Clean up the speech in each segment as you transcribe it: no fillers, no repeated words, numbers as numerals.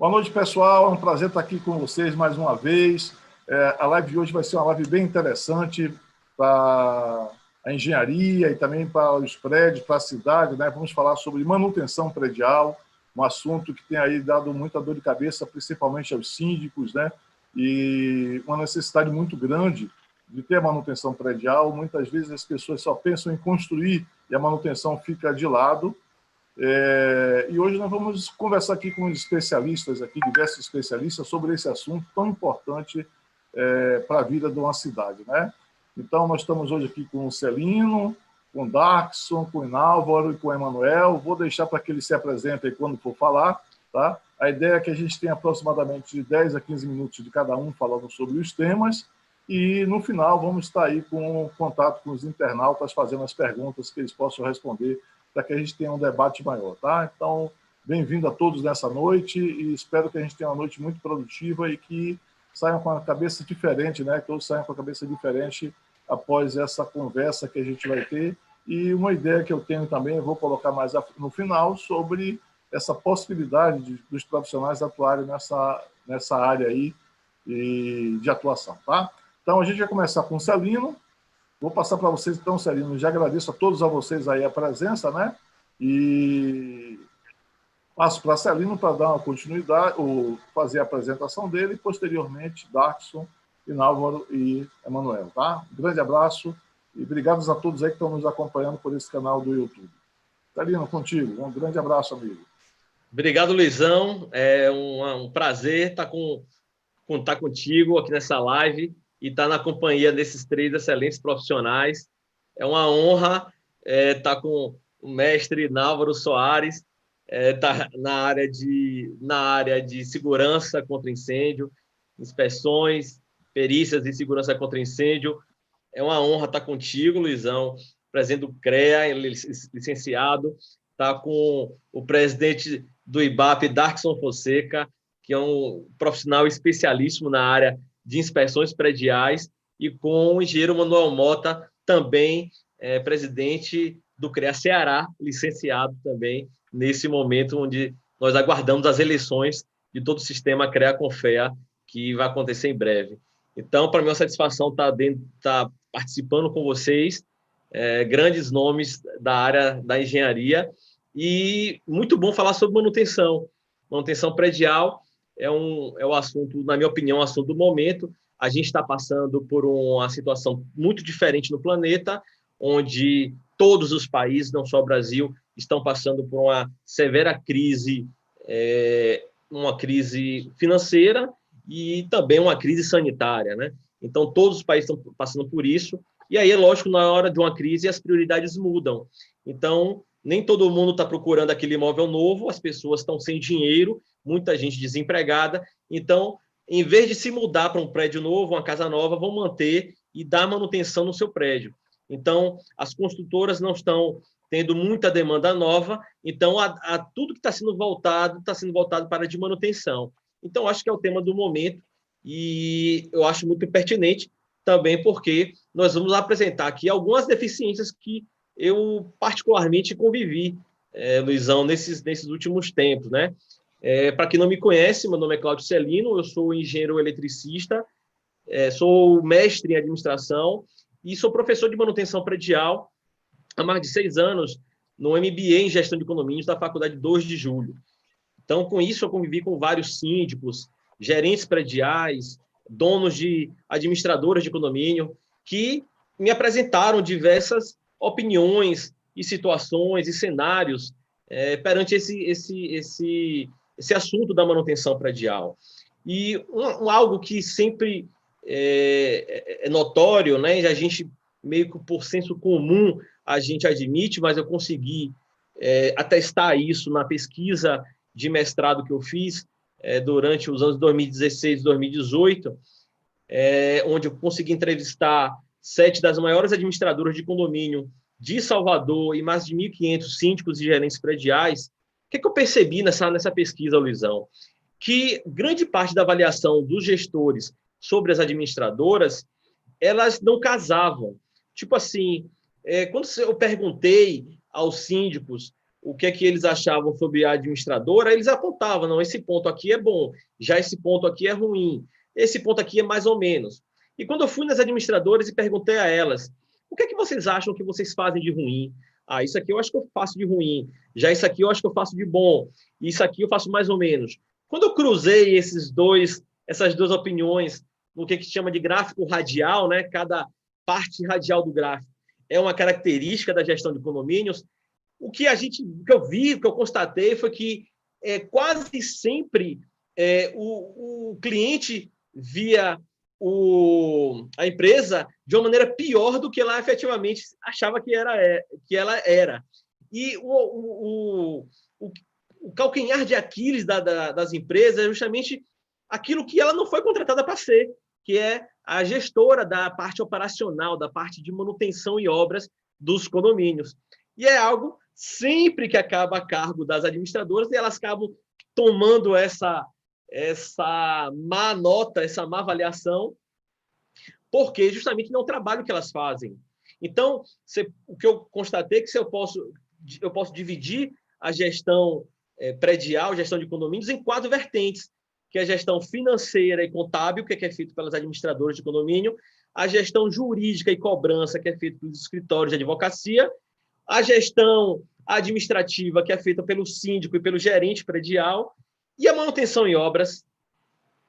Boa noite, pessoal. É um prazer estar aqui com vocês mais uma vez. A live de hoje vai ser uma live bem interessante para a engenharia e também para os prédios, para a cidade, né? Vamos falar sobre manutenção predial, um assunto que tem aí dado muita dor de cabeça, principalmente aos síndicos, né? E uma necessidade muito grande de ter manutenção predial. Muitas vezes as pessoas só pensam em construir e a manutenção fica de lado. E hoje nós vamos conversar aqui com especialistas, diversos especialistas, sobre esse assunto tão importante para a vida de uma cidade, né? Então, nós estamos hoje aqui com o Celino, com o Darkson, com o Inálvaro e com o Emanuel. Vou deixar para que eles se apresentem quando for falar, tá? A ideia é que a gente tenha aproximadamente de 10 a 15 minutos de cada um falando sobre os temas e, no final, vamos estar aí com contato com os internautas, fazendo as perguntas que eles possam responder para que a gente tenha um debate maior, tá? Então, bem-vindo a todos nessa noite e espero que a gente tenha uma noite muito produtiva e que saiam com a cabeça diferente, né? Que todos saiam com a cabeça diferente após essa conversa que a gente vai ter. E uma ideia que eu tenho também, eu vou colocar mais no final, sobre essa possibilidade dos profissionais atuarem nessa área aí de atuação, tá? Então, a gente vai começar com o Celino. Vou passar para vocês, então, Celino. Já agradeço a todos vocês aí a presença, né? E passo para Celino para dar uma continuidade, ou fazer a apresentação dele, e, posteriormente, Darkson, Inálvaro e Emanuel, tá? Um grande abraço e obrigado a todos aí que estão nos acompanhando por esse canal do YouTube. Celino, contigo. Um grande abraço, amigo. Obrigado, Luizão. É um prazer estar contigo aqui nessa live e estar na companhia desses três excelentes profissionais. É uma honra estar com o mestre Inálvaro Soares, estar na área de segurança contra incêndio, inspeções, perícias de segurança contra incêndio. É uma honra estar contigo, Luizão, presidente do CREA, licenciado, estar com o presidente do IBAP, Darkson Fonseca, que é um profissional especialíssimo na área de inspeções prediais, e com o engenheiro Manuel Mota, também presidente do CREA Ceará, licenciado também, nesse momento onde nós aguardamos as eleições de todo o sistema CREA-CONFEA, que vai acontecer em breve. Então, para mim, é uma satisfação estar participando com vocês, grandes nomes da área da engenharia, e muito bom falar sobre manutenção. Manutenção predial é o assunto, na minha opinião, o assunto do momento. A gente está passando por uma situação muito diferente no planeta, onde todos os países, não só o Brasil, estão passando por uma severa crise, uma crise financeira e também uma crise sanitária, né? Então, todos os países estão passando por isso, e aí é lógico, na hora de uma crise, as prioridades mudam. Então, nem todo mundo está procurando aquele imóvel novo, as pessoas estão sem dinheiro, muita gente desempregada. Então, em vez de se mudar para um prédio novo, uma casa nova, vão manter e dar manutenção no seu prédio. Então, as construtoras não estão tendo muita demanda nova, então tudo que está sendo voltado para a de manutenção. Então, acho que é o tema do momento e eu acho muito pertinente também porque nós vamos apresentar aqui algumas deficiências que eu particularmente convivi, Luizão, nesses últimos tempos, né? Para quem não me conhece, meu nome é Cláudio Celino, eu sou engenheiro eletricista, sou mestre em administração e sou professor de manutenção predial há mais de 6 anos no MBA em Gestão de Condomínios da Faculdade 2 de Julho. Então, com isso, eu convivi com vários síndicos, gerentes prediais, donos de administradoras de condomínio, que me apresentaram diversas opiniões e situações e cenários perante esse assunto da manutenção predial. E algo que sempre é notório, né? A gente, meio que por senso comum, a gente admite, mas eu consegui atestar isso na pesquisa de mestrado que eu fiz durante os anos 2016 e 2018, onde eu consegui entrevistar 7 das maiores administradoras de condomínio de Salvador e mais de 1.500 síndicos e gerentes prediais. O que eu percebi nessa pesquisa, Luizão? Que grande parte da avaliação dos gestores sobre as administradoras, elas não casavam. Tipo assim, quando eu perguntei aos síndicos o que é que eles achavam sobre a administradora, eles apontavam, não, esse ponto aqui é bom, já esse ponto aqui é ruim, esse ponto aqui é mais ou menos. E quando eu fui nas administradoras e perguntei a elas, o que é que vocês acham que vocês fazem de ruim? Ah, isso aqui eu acho que eu faço de ruim, já isso aqui eu acho que eu faço de bom, isso aqui eu faço mais ou menos. Quando eu cruzei essas duas opiniões no que chama de gráfico radial, né? Cada parte radial do gráfico é uma característica da gestão de condomínios. O que eu vi, o que eu constatei foi que quase sempre o cliente via a empresa de uma maneira pior do que ela efetivamente achava que ela era. E o calcanhar de Aquiles das empresas é justamente aquilo que ela não foi contratada para ser, que é a gestora da parte operacional, da parte de manutenção e obras dos condomínios. E é algo sempre que acaba a cargo das administradoras, e elas acabam tomando essa má nota, essa má avaliação, porque justamente não é o trabalho que elas fazem. Então, o que eu constatei é que eu posso dividir a gestão predial, gestão de condomínios, em 4 vertentes, que é a gestão financeira e contábil, que é feito pelas administradoras de condomínio, a gestão jurídica e cobrança, que é feita pelos escritórios de advocacia, a gestão administrativa, que é feita pelo síndico e pelo gerente predial, e a manutenção em obras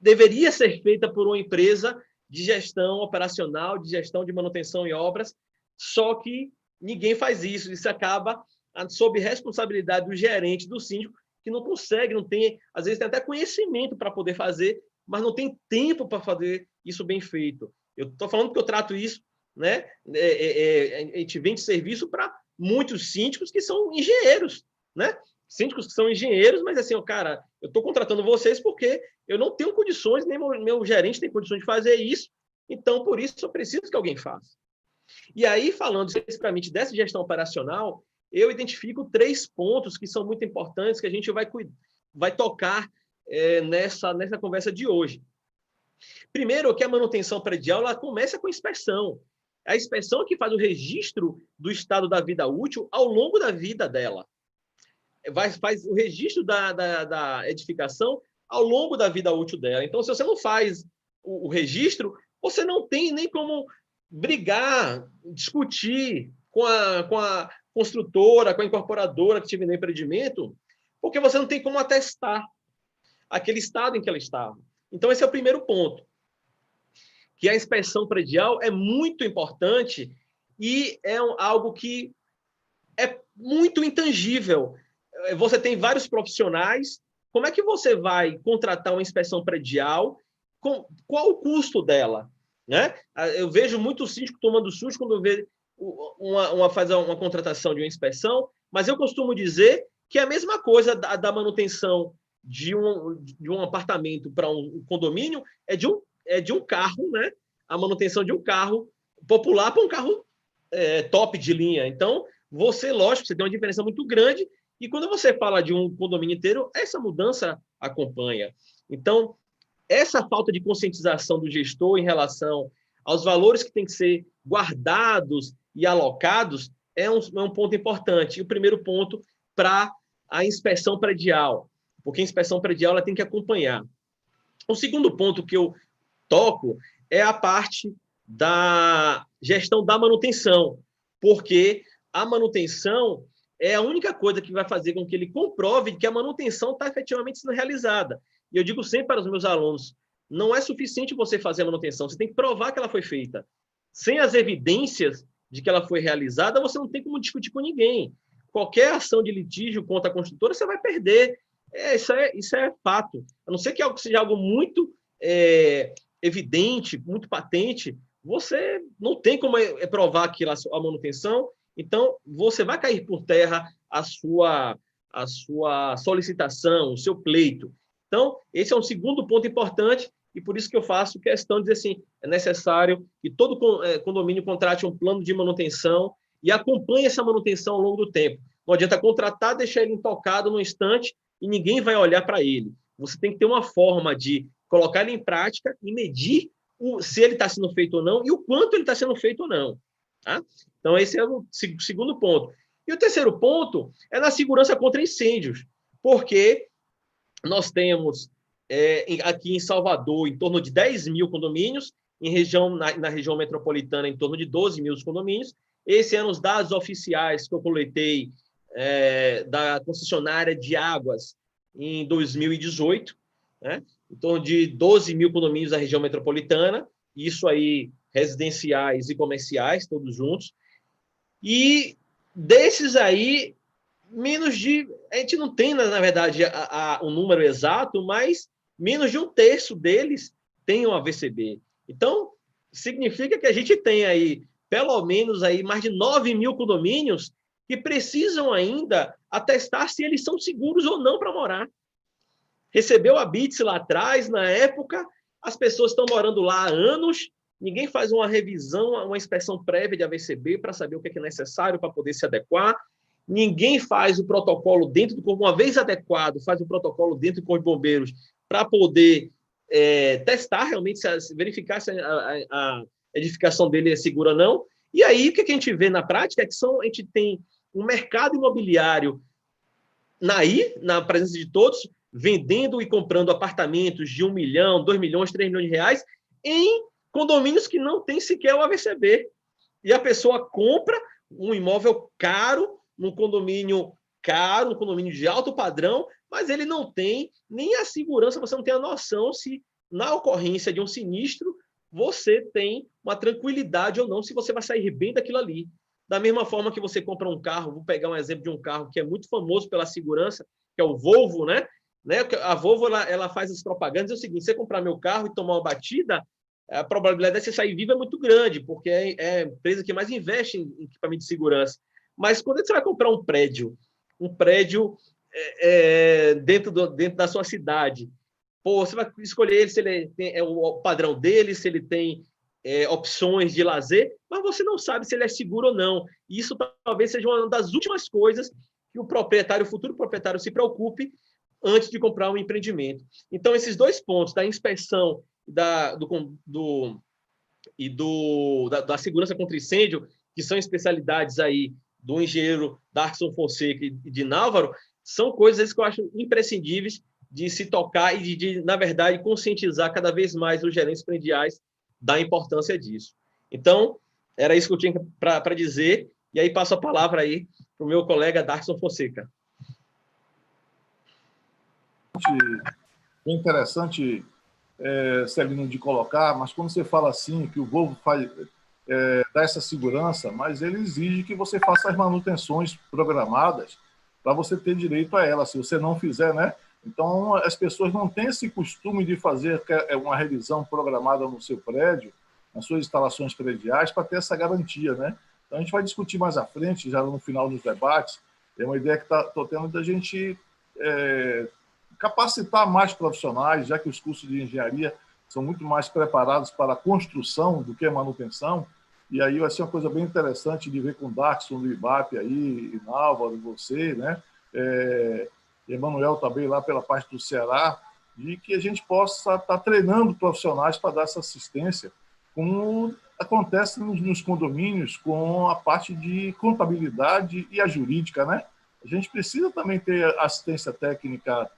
deveria ser feita por uma empresa de gestão operacional, de gestão de manutenção em obras, só que ninguém faz isso. Isso acaba sob responsabilidade do gerente, do síndico, que não consegue, não tem, às vezes tem até conhecimento para poder fazer, mas não tem tempo para fazer isso bem feito. Eu estou falando que eu trato isso, né? A gente vende serviço para muitos síndicos que são engenheiros, né? Síndicos que são engenheiros, mas assim, cara, eu estou contratando vocês porque eu não tenho condições, nem meu gerente tem condições de fazer isso, então, por isso, eu preciso que alguém faça. E aí, falando especificamente dessa gestão operacional, eu identifico 3 pontos que são muito importantes que a gente vai tocar nessa conversa de hoje. Primeiro, que a manutenção predial ela começa com inspeção. A inspeção é que faz o registro do estado da vida útil ao longo da vida dela. Faz o registro da edificação ao longo da vida útil dela. Então, se você não faz o registro, você não tem nem como brigar, discutir com a construtora, com a incorporadora que te vendeu o empreendimento, porque você não tem como atestar aquele estado em que ela estava. Então, esse é o primeiro ponto, que a inspeção predial é muito importante e é algo que é muito intangível. Você tem vários profissionais, como é que você vai contratar uma inspeção predial? Qual o custo dela? Né? Eu vejo muito síndico tomando susto quando vê faz uma contratação de uma inspeção, mas eu costumo dizer que é a mesma coisa da manutenção de um apartamento para um condomínio, é de um carro, né? A manutenção de um carro popular para um carro top de linha. Então, lógico, você tem uma diferença muito grande, e quando você fala de um condomínio inteiro, essa mudança acompanha. Então, essa falta de conscientização do gestor em relação aos valores que têm que ser guardados e alocados é um ponto importante. E o primeiro ponto para a inspeção predial, porque a inspeção predial ela tem que acompanhar. O segundo ponto que eu toco é a parte da gestão da manutenção, porque a manutenção é a única coisa que vai fazer com que ele comprove que a manutenção está efetivamente sendo realizada. E eu digo sempre para os meus alunos, não é suficiente você fazer a manutenção, você tem que provar que ela foi feita. Sem as evidências de que ela foi realizada, você não tem como discutir com ninguém. Qualquer ação de litígio contra a construtora, você vai perder. Isso é fato. A não ser que seja algo muito evidente, muito patente, você não tem como provar aquilo, a manutenção, então você vai cair por terra a sua solicitação, o seu pleito. Então, esse é um segundo ponto importante, e por isso que eu faço questão de dizer assim, é necessário que todo condomínio contrate um plano de manutenção e acompanhe essa manutenção ao longo do tempo. Não adianta contratar, deixar ele intocado no instante e ninguém vai olhar para ele. Você tem que ter uma forma de colocar ele em prática e medir se ele está sendo feito ou não e o quanto ele está sendo feito ou não. Tá? Então, esse é o segundo ponto. E o terceiro ponto é na segurança contra incêndios, porque nós temos aqui em Salvador em torno de 10 mil condomínios, na região metropolitana em torno de 12 mil condomínios. Esse ano, os dados oficiais que eu coletei da concessionária de águas em 2018, né? Em torno de 12 mil condomínios da região metropolitana, isso aí residenciais e comerciais, todos juntos. E desses aí, a gente não tem, na verdade, o número exato, mas menos de um terço deles tem um AVCB. Então, significa que a gente tem aí, pelo menos, aí, mais de 9 mil condomínios que precisam ainda atestar se eles são seguros ou não para morar. Recebeu a BITS lá atrás, na época, as pessoas estão morando lá há anos, ninguém faz uma revisão, uma inspeção prévia de AVCB para saber o que é necessário para poder se adequar. Ninguém faz o protocolo dentro do corpo, uma vez adequado, faz o protocolo dentro do Corpo de Bombeiros para poder testar realmente, verificar se a edificação dele é segura ou não. E aí, o que a gente vê na prática é que a gente tem um mercado imobiliário na presença de todos, vendendo e comprando apartamentos de 1 milhão, 2 milhões, 3 milhões de reais em condomínios que não tem sequer o AVCB. E a pessoa compra um imóvel caro, num condomínio caro, um condomínio de alto padrão, mas ele não tem nem a segurança, você não tem a noção se, na ocorrência de um sinistro, você tem uma tranquilidade ou não, se você vai sair bem daquilo ali. Da mesma forma que você compra um carro, vou pegar um exemplo de um carro que é muito famoso pela segurança, que é o Volvo, né? A Volvo ela faz as propagandas, é o seguinte, você comprar meu carro e tomar uma batida, a probabilidade de você sair vivo é muito grande, porque é a empresa que mais investe em equipamento de segurança. Mas quando você vai comprar um prédio dentro da sua cidade, você vai escolher ele se ele é o padrão dele, se ele tem opções de lazer, mas você não sabe se ele é seguro ou não. E isso talvez seja uma das últimas coisas que o futuro proprietário se preocupe antes de comprar um empreendimento. Então, esses dois pontos, da inspeção da segurança contra incêndio, que são especialidades aí do engenheiro Darkson Fonseca e de Nálvaro, são coisas que eu acho imprescindíveis de se tocar e de, na verdade, conscientizar cada vez mais os gerentes prediais da importância disso. Então, era isso que eu tinha para dizer, e aí passo a palavra aí para o meu colega Darkson Fonseca. É interessante, Celino, de colocar, mas quando você fala assim, que o Volvo dá essa segurança, mas ele exige que você faça as manutenções programadas para você ter direito a ela, se você não fizer, né? Então, as pessoas não têm esse costume de fazer uma revisão programada no seu prédio, nas suas instalações prediais, para ter essa garantia, né? Então, a gente vai discutir mais à frente, já no final dos debates, é uma ideia que estou tendo da gente capacitar mais profissionais, já que os cursos de engenharia são muito mais preparados para a construção do que a manutenção, e aí vai ser uma coisa bem interessante de ver com o Darkson do IBAP aí, e Nálvaro, você, né? Emanuel também lá pela parte do Ceará, de que a gente possa estar treinando profissionais para dar essa assistência, como acontece nos condomínios com a parte de contabilidade e a jurídica, né? A gente precisa também ter assistência técnica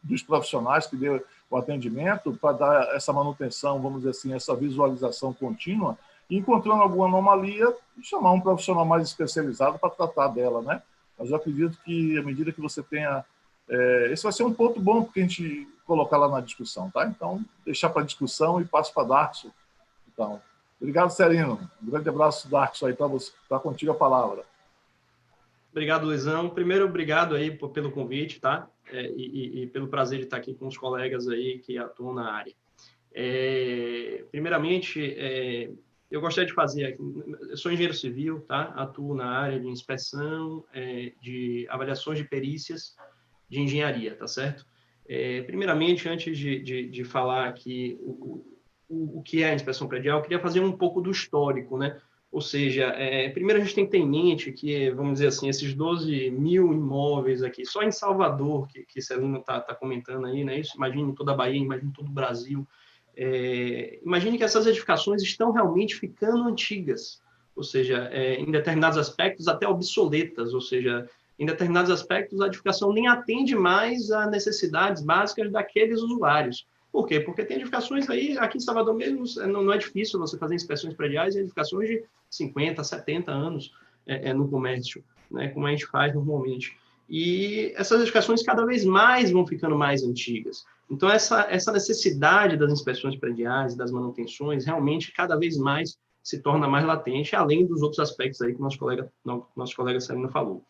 dos profissionais que dê o atendimento para dar essa manutenção, vamos dizer assim, essa visualização contínua, e encontrando alguma anomalia, chamar um profissional mais especializado para tratar dela, né? Mas eu acredito que, à medida que você tenha... esse vai ser um ponto bom para a gente colocar lá na discussão, tá? Então, deixar para discussão e passo para Darkson. Então, obrigado, Celino. Um grande abraço, Darkson, aí para você. Está contigo a palavra. Obrigado, Luizão. Primeiro, obrigado aí pelo convite, tá? E pelo prazer de estar aqui com os colegas aí que atuam na área. Primeiramente, eu gostaria de fazer aqui, eu sou engenheiro civil, tá? Atuo na área de inspeção, de avaliações de perícias de engenharia, tá certo? Primeiramente, antes de falar aqui o que é a inspeção predial, eu queria fazer um pouco do histórico, né? Ou seja, primeiro a gente tem que ter em mente que, vamos dizer assim, esses 12 mil imóveis aqui, só em Salvador, que Celino está comentando aí, né? Isso, imagine toda a Bahia, imagine todo o Brasil. Imagine que essas edificações estão realmente ficando antigas. ou seja, em determinados aspectos até obsoletas, ou seja, em determinados aspectos a edificação nem atende mais a necessidades básicas daqueles usuários. Por quê? Porque tem edificações aí, aqui em Salvador mesmo, não é difícil você fazer inspeções prediais em edificações de 50, 70 anos no comércio, né, como a gente faz normalmente. E essas edificações cada vez mais vão ficando mais antigas. Então, essa necessidade das inspeções prediais, das manutenções, realmente cada vez mais se torna mais latente, além dos outros aspectos aí que nosso colega Celino falou.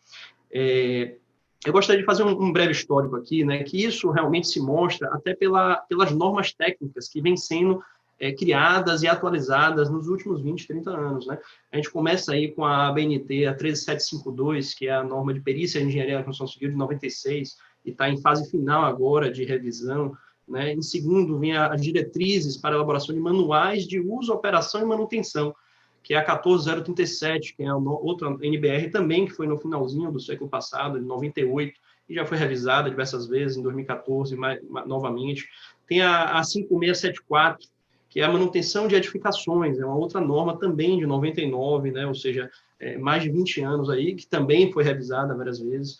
Eu gostaria de fazer um breve histórico aqui, né, que isso realmente se mostra até pelas normas técnicas que vêm sendo criadas e atualizadas nos últimos 20, 30 anos. Né? A gente começa aí com a ABNT, a 13752, que é a norma de perícia e engenharia da construção civil de 96, e está em fase final agora de revisão. Né? Em segundo, vem as diretrizes para a elaboração de manuais de uso, operação e manutenção, que é a 14037, que é outra NBR também, que foi no finalzinho do século passado, de 98, e já foi revisada diversas vezes, em 2014, novamente. Tem a 5674, que é a manutenção de edificações, é uma outra norma também de 99, né? Ou seja, mais de 20 anos aí, que também foi revisada várias vezes.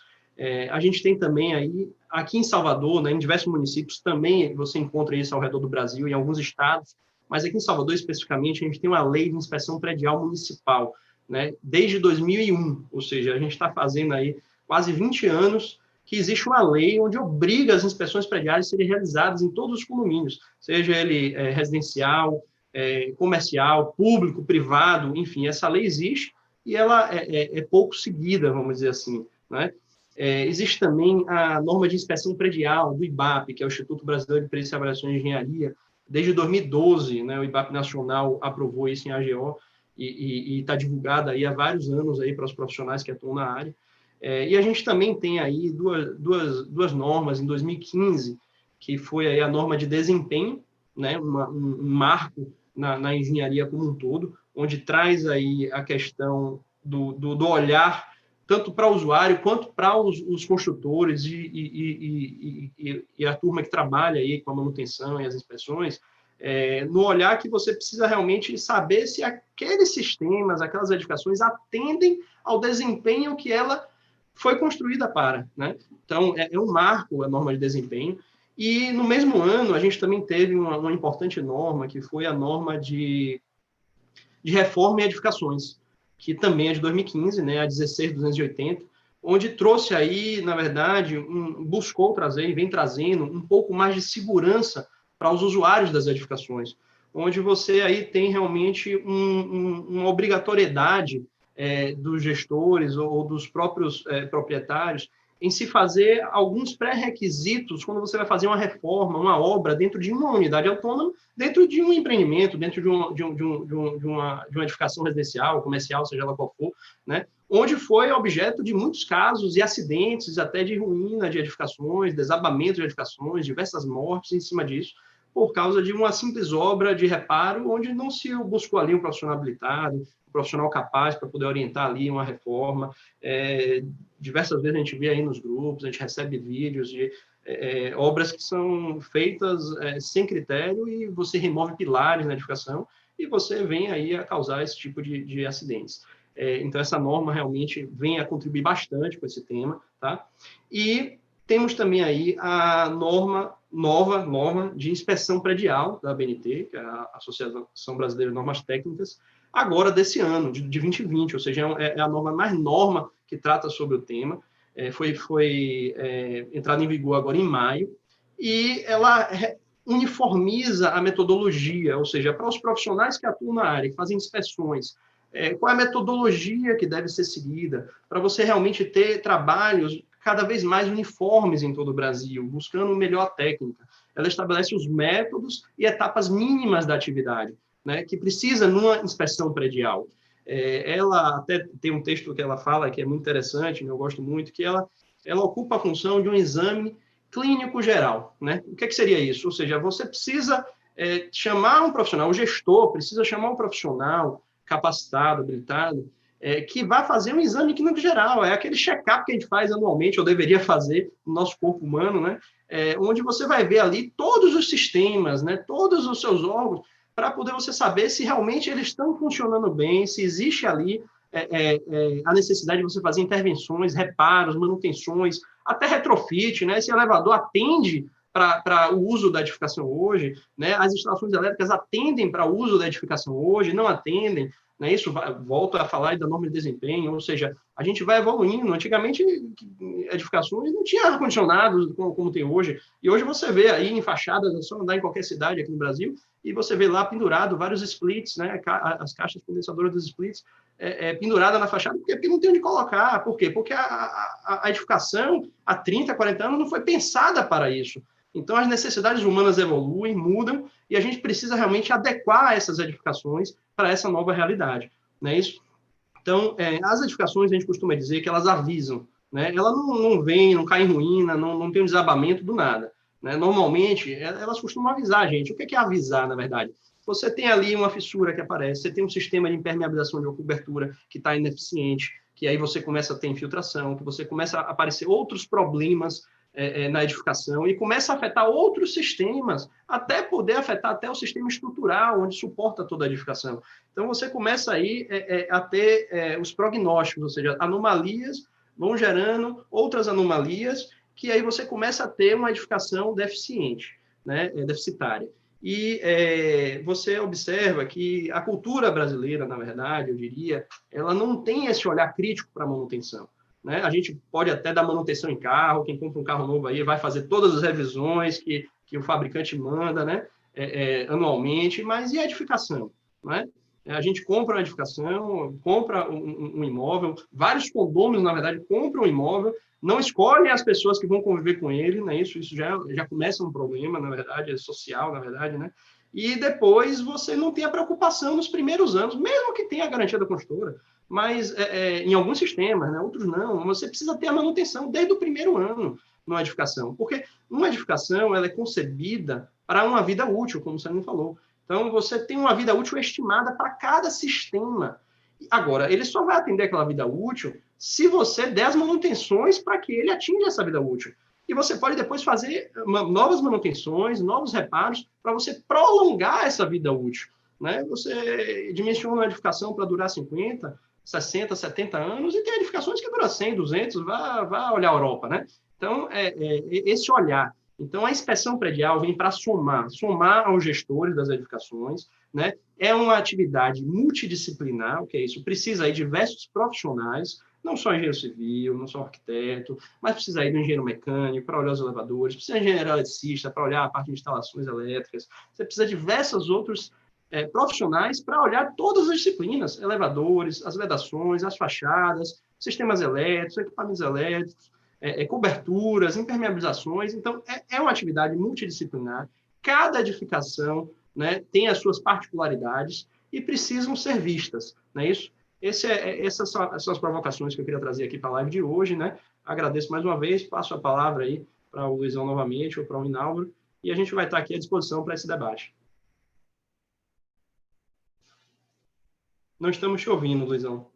A gente tem também aí, aqui em Salvador, né, em diversos municípios, também você encontra isso ao redor do Brasil, em alguns estados, mas aqui em Salvador, especificamente, a gente tem uma lei de inspeção predial municipal, né, desde 2001, ou seja, a gente está fazendo aí quase 20 anos que existe uma lei onde obriga as inspeções prediais a serem realizadas em todos os condomínios, seja ele residencial, comercial, público, privado, enfim, essa lei existe e ela é pouco seguida, vamos dizer assim, né? Existe também a norma de inspeção predial do IBAP, que é o Instituto Brasileiro de Perícia e Avaliação de Engenharia. Desde 2012, né, o IBAP Nacional aprovou isso em AGO e está divulgado aí há vários anos aí para os profissionais que atuam na área. E a gente também tem aí duas normas em 2015, que foi aí a norma de desempenho, né, um marco na engenharia como um todo, onde traz aí a questão do olhar tanto para o usuário quanto para os construtores e a turma que trabalha aí com a manutenção e as inspeções, no olhar que você precisa realmente saber se aqueles sistemas, aquelas edificações atendem ao desempenho que ela foi construída para, né? Então, é um marco a norma de desempenho. E no mesmo ano, a gente também teve uma importante norma, que foi a norma de reforma e edificações, que também é de 2015, né, a 16280, onde trouxe aí, na verdade, buscou trazer e vem trazendo um pouco mais de segurança para os usuários das edificações, onde você aí tem realmente uma obrigatoriedade dos gestores ou dos próprios proprietários em se fazer alguns pré-requisitos quando você vai fazer uma reforma, uma obra dentro de uma unidade autônoma, dentro de um empreendimento, dentro de uma edificação residencial, comercial, seja lá qual for, né? Onde foi objeto de muitos casos e acidentes, até de ruína de edificações, desabamento de edificações, diversas mortes em cima disso, por causa de uma simples obra de reparo, onde não se buscou ali um profissional habilitado, um profissional capaz para poder orientar ali uma reforma. Diversas vezes a gente vê aí nos grupos, a gente recebe vídeos de obras que são feitas sem critério e você remove pilares na edificação e você vem aí a causar esse tipo de acidentes. Então, essa norma realmente vem a contribuir bastante com esse tema, tá? E temos também aí a nova norma de inspeção predial da ABNT, que é a Associação Brasileira de Normas Técnicas, agora desse ano, de 2020, ou seja, é a norma que trata sobre o tema, foi entrada em vigor agora em maio, e ela uniformiza a metodologia, ou seja, para os profissionais que atuam na área, que fazem inspeções, qual é a metodologia que deve ser seguida, para você realmente ter trabalhos cada vez mais uniformes em todo o Brasil, buscando melhor técnica. Ela estabelece os métodos e etapas mínimas da atividade, né, que precisa numa inspeção predial. Ela até tem um texto que ela fala que é muito interessante, né, eu gosto muito, que ela ocupa a função de um exame clínico geral, né? O que seria isso? Ou seja, você precisa chamar um profissional, o gestor precisa chamar um profissional capacitado, habilitado, que vai fazer um exame clínico geral, é aquele check-up que a gente faz anualmente, ou deveria fazer no nosso corpo humano, né? Onde você vai ver ali todos os sistemas, né? Todos os seus órgãos, para poder você saber se realmente eles estão funcionando bem, se existe ali a necessidade de você fazer intervenções, reparos, manutenções, até retrofit, né? Esse elevador atende para o uso da edificação hoje, né? As instalações elétricas atendem para o uso da edificação hoje, não atendem, né? Isso volta a falar da norma de desempenho, ou seja, a gente vai evoluindo. Antigamente, edificações não tinham ar-condicionado como tem hoje, e hoje você vê aí em fachadas, é só andar em qualquer cidade aqui no Brasil, e você vê lá pendurado vários splits, né? As caixas condensadoras dos splits, pendurada na fachada, porque não tem onde colocar. Por quê? Porque a edificação, há 30, 40 anos, não foi pensada para isso. Então, as necessidades humanas evoluem, mudam, e a gente precisa realmente adequar essas edificações para essa nova realidade. Não é isso? Então, as edificações, a gente costuma dizer que elas avisam. Né? Ela não vem, não cai em ruína, não tem um desabamento do nada. Né? Normalmente, elas costumam avisar a gente. O que é avisar, na verdade? Você tem ali uma fissura que aparece, você tem um sistema de impermeabilização de uma cobertura que está ineficiente, que aí você começa a ter infiltração, que você começa a aparecer outros problemas na edificação e começa a afetar outros sistemas, até poder afetar até o sistema estrutural, onde suporta toda a edificação. Então, você começa aí a ter os prognósticos, ou seja, anomalias vão gerando outras anomalias, que aí você começa a ter uma edificação deficiente, né, deficitária. E você observa que a cultura brasileira, na verdade, eu diria, ela não tem esse olhar crítico para a manutenção. Né? A gente pode até dar manutenção em carro, quem compra um carro novo aí vai fazer todas as revisões que o fabricante manda, né? Anualmente, mas e a edificação? Né? A gente compra uma edificação, compra um imóvel, vários condôminos, na verdade, compram um imóvel, não escolhem as pessoas que vão conviver com ele, né? Isso já começa um problema, na verdade, social, na verdade, né? E depois você não tem a preocupação nos primeiros anos, mesmo que tenha a garantia da construtora, mas em alguns sistemas, né? Outros não, você precisa ter a manutenção desde o primeiro ano numa edificação, porque uma edificação ela é concebida para uma vida útil, como você me falou. Então, você tem uma vida útil estimada para cada sistema. Agora, ele só vai atender aquela vida útil se você der as manutenções para que ele atinja essa vida útil. E você pode depois fazer novas manutenções, novos reparos, para você prolongar essa vida útil. Né? Você dimensiona uma edificação para durar 50, 60, 70 anos, e tem edificações que duram 100, 200, vá olhar a Europa. Né? Então, esse olhar. Então, a inspeção predial vem para somar aos gestores das edificações, né? É uma atividade multidisciplinar, o que é isso? Precisa aí de diversos profissionais, não só engenheiro civil, não só arquiteto, mas precisa aí do engenheiro mecânico para olhar os elevadores, precisa de engenheiro eletricista para olhar a parte de instalações elétricas, você precisa de diversos outros profissionais para olhar todas as disciplinas, elevadores, as vedações, as fachadas, sistemas elétricos, equipamentos elétricos, coberturas, impermeabilizações. Então, é uma atividade multidisciplinar. Cada edificação, né, tem as suas particularidades e precisam ser vistas. Não é isso? Essas são as provocações que eu queria trazer aqui para a live de hoje. Né? Agradeço mais uma vez, passo a palavra aí para o Luizão novamente, ou para o Inauro, e a gente vai estar aqui à disposição para esse debate. Não estamos te ouvindo, Luizão.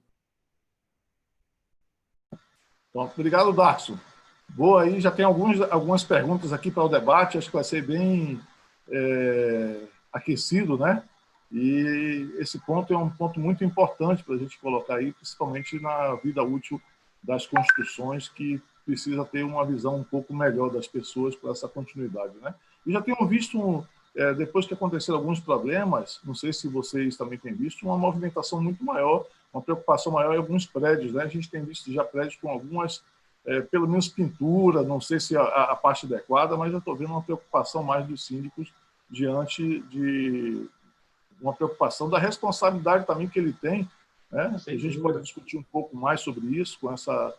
Então, obrigado, Darkson. Boa, aí já tem algumas perguntas aqui para o debate, acho que vai ser bem aquecido, né? E esse ponto é um ponto muito importante para a gente colocar aí, principalmente na vida útil das construções, que precisa ter uma visão um pouco melhor das pessoas para essa continuidade, né? E já tenho visto, depois que aconteceram alguns problemas, não sei se vocês também têm visto, uma movimentação muito maior, uma preocupação maior em alguns prédios, né? A gente tem visto já prédios com algumas, pelo menos pintura, não sei se a parte adequada, mas eu estou vendo uma preocupação mais dos síndicos diante de uma preocupação da responsabilidade também que ele tem, né? A gente pode discutir um pouco mais sobre isso, com essa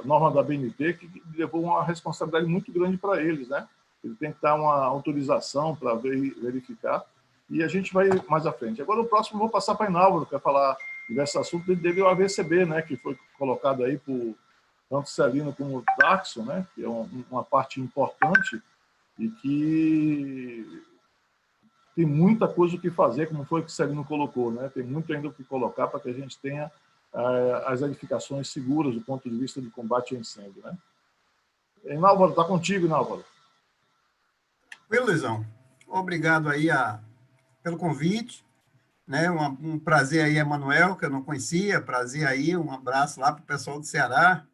norma da BNT, que levou uma responsabilidade muito grande para eles, né? Ele tem que dar uma autorização para verificar, e a gente vai mais à frente. Agora, o próximo, eu vou passar para a Inauro, que vai falar desse assunto dele, o AVCB, né? Que foi colocado aí por tanto Celino como o Darkson, né? Que é uma parte importante e que tem muita coisa o que fazer, como foi que o Celino colocou, né? Tem muito ainda o que colocar para que a gente tenha as edificações seguras do ponto de vista de combate ao incêndio, né? Inálvaro, está contigo, Inálvaro. Oi, Luizão. Obrigado aí a pelo convite, né? Um prazer aí, Emanuel, que eu não conhecia, prazer aí, um abraço lá para o pessoal do Ceará.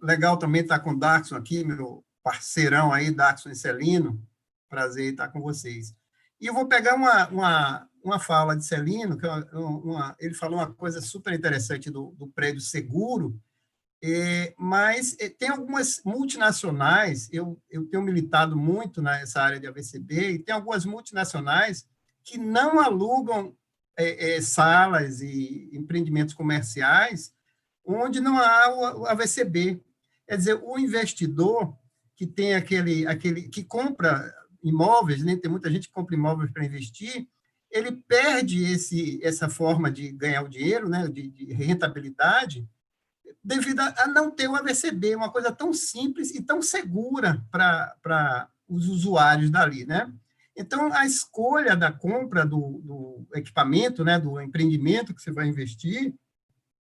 Legal também estar com o Daxon aqui, meu parceirão aí, Daxon e Celino, prazer estar com vocês. E eu vou pegar uma fala de Celino, que ele falou uma coisa super interessante do prédio seguro, mas tem algumas multinacionais, eu tenho militado muito nessa área de AVCB, e tem algumas multinacionais que não alugam salas e empreendimentos comerciais onde não há o AVCB. Quer dizer, o investidor que tem que compra imóveis, né? Tem muita gente que compra imóveis para investir, ele perde essa forma de ganhar o dinheiro, né? de rentabilidade, devido a não ter o AVCB, uma coisa tão simples e tão segura para os usuários dali, né? Então, a escolha da compra do equipamento, né, do empreendimento que você vai investir,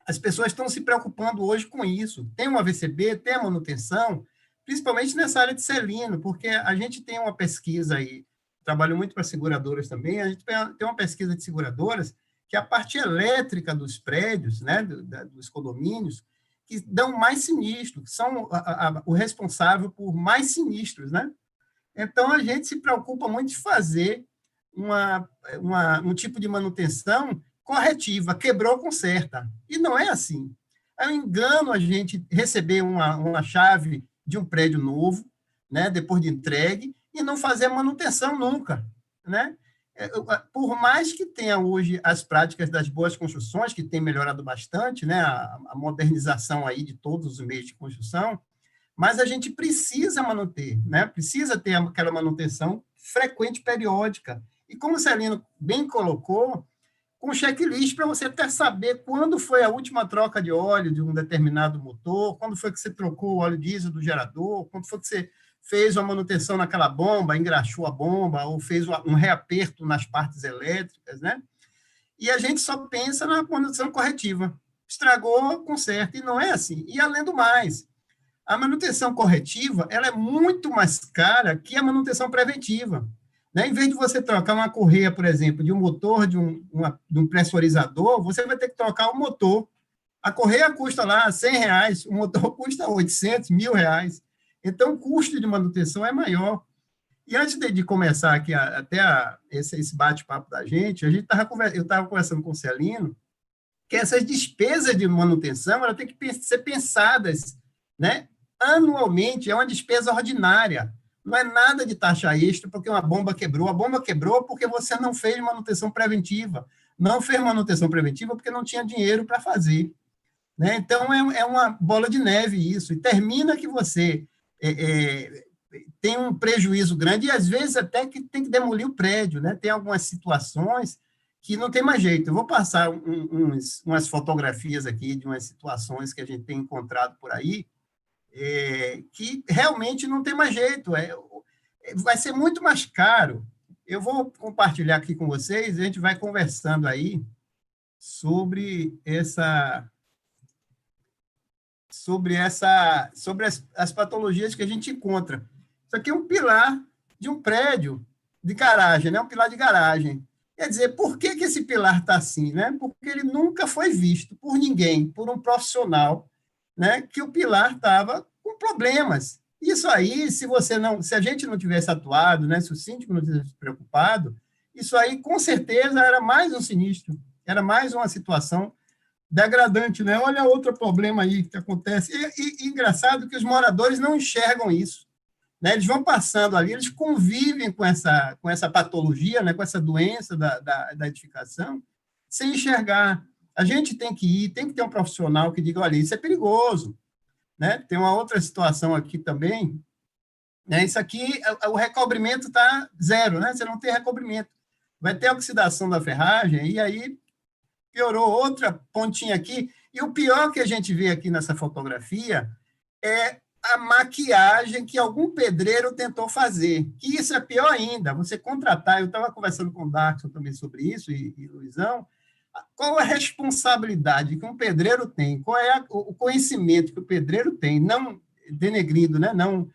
as pessoas estão se preocupando hoje com isso. Tem um AVCB, tem a manutenção, principalmente nessa área de Celino, porque a gente tem uma pesquisa aí, trabalho muito para seguradoras também, a gente tem uma pesquisa de seguradoras que a parte elétrica dos prédios, né, dos condomínios, que dão mais sinistro, que são o responsável por mais sinistros, né? Então, a gente se preocupa muito de fazer um tipo de manutenção corretiva, quebrou, conserta. E não é assim. É um engano a gente receber uma chave de um prédio novo, né, depois de entregue, e não fazer a manutenção nunca, né? Por mais que tenha hoje as práticas das boas construções, que tem melhorado bastante, né, a modernização aí de todos os meios de construção, mas a gente precisa manter, né? Precisa ter aquela manutenção frequente, periódica. E como o Celino bem colocou, com checklist para você até saber quando foi a última troca de óleo de um determinado motor, quando foi que você trocou o óleo diesel do gerador, quando foi que você fez uma manutenção naquela bomba, engraxou a bomba, ou fez um reaperto nas partes elétricas, né? E a gente só pensa na manutenção corretiva. Estragou, conserta, e não é assim. E, além do mais, a manutenção corretiva ela é muito mais cara que a manutenção preventiva. Né? Em vez de você trocar uma correia, por exemplo, de um motor, de um pressurizador, você vai ter que trocar o motor. A correia custa lá R$100, o motor custa 800, R$1.000. Então, o custo de manutenção é maior. E antes de começar aqui esse bate-papo da gente, eu estava conversando com o Celino, que essas despesas de manutenção ela tem que ser pensadas, né, anualmente, é uma despesa ordinária. Não é nada de taxa extra porque uma bomba quebrou. A bomba quebrou porque você não fez manutenção preventiva. Não fez manutenção preventiva porque não tinha dinheiro para fazer. Né? Então, é uma bola de neve isso. E termina que você tem um prejuízo grande e, às vezes, até que tem que demolir o prédio. Né? Tem algumas situações que não tem mais jeito. Eu vou passar umas fotografias aqui de umas situações que a gente tem encontrado por aí, que realmente não tem mais jeito. Vai ser muito mais caro. Eu vou compartilhar aqui com vocês, a gente vai conversando aí sobre as patologias que a gente encontra. Isso aqui é um pilar de um prédio de garagem, né? Um pilar de garagem. Quer dizer, por que esse pilar está assim? Né? Porque ele nunca foi visto por ninguém, por um profissional, né? Que o pilar estava com problemas. Isso aí, se a gente não tivesse atuado, né? Se o síndico não tivesse se preocupado, isso aí, com certeza, era mais um sinistro, era mais uma situação degradante, né? Olha outro problema aí que acontece. E engraçado que os moradores não enxergam isso. Né? Eles vão passando ali, eles convivem com essa patologia, né? Com essa doença da edificação, sem enxergar. A gente tem que ter um profissional que diga, olha, isso é perigoso. Né? Tem uma outra situação aqui também, né? Isso aqui, o recobrimento está zero, né? Você não tem recobrimento. Vai ter oxidação da ferragem, e aí piorou outra pontinha aqui. E o pior que a gente vê aqui nessa fotografia é a maquiagem que algum pedreiro tentou fazer, que isso é pior ainda, você contratar, eu estava conversando com o Daxon também sobre isso, e Luizão, qual a responsabilidade que um pedreiro tem, qual é o conhecimento que o pedreiro tem, não denegrindo, né? não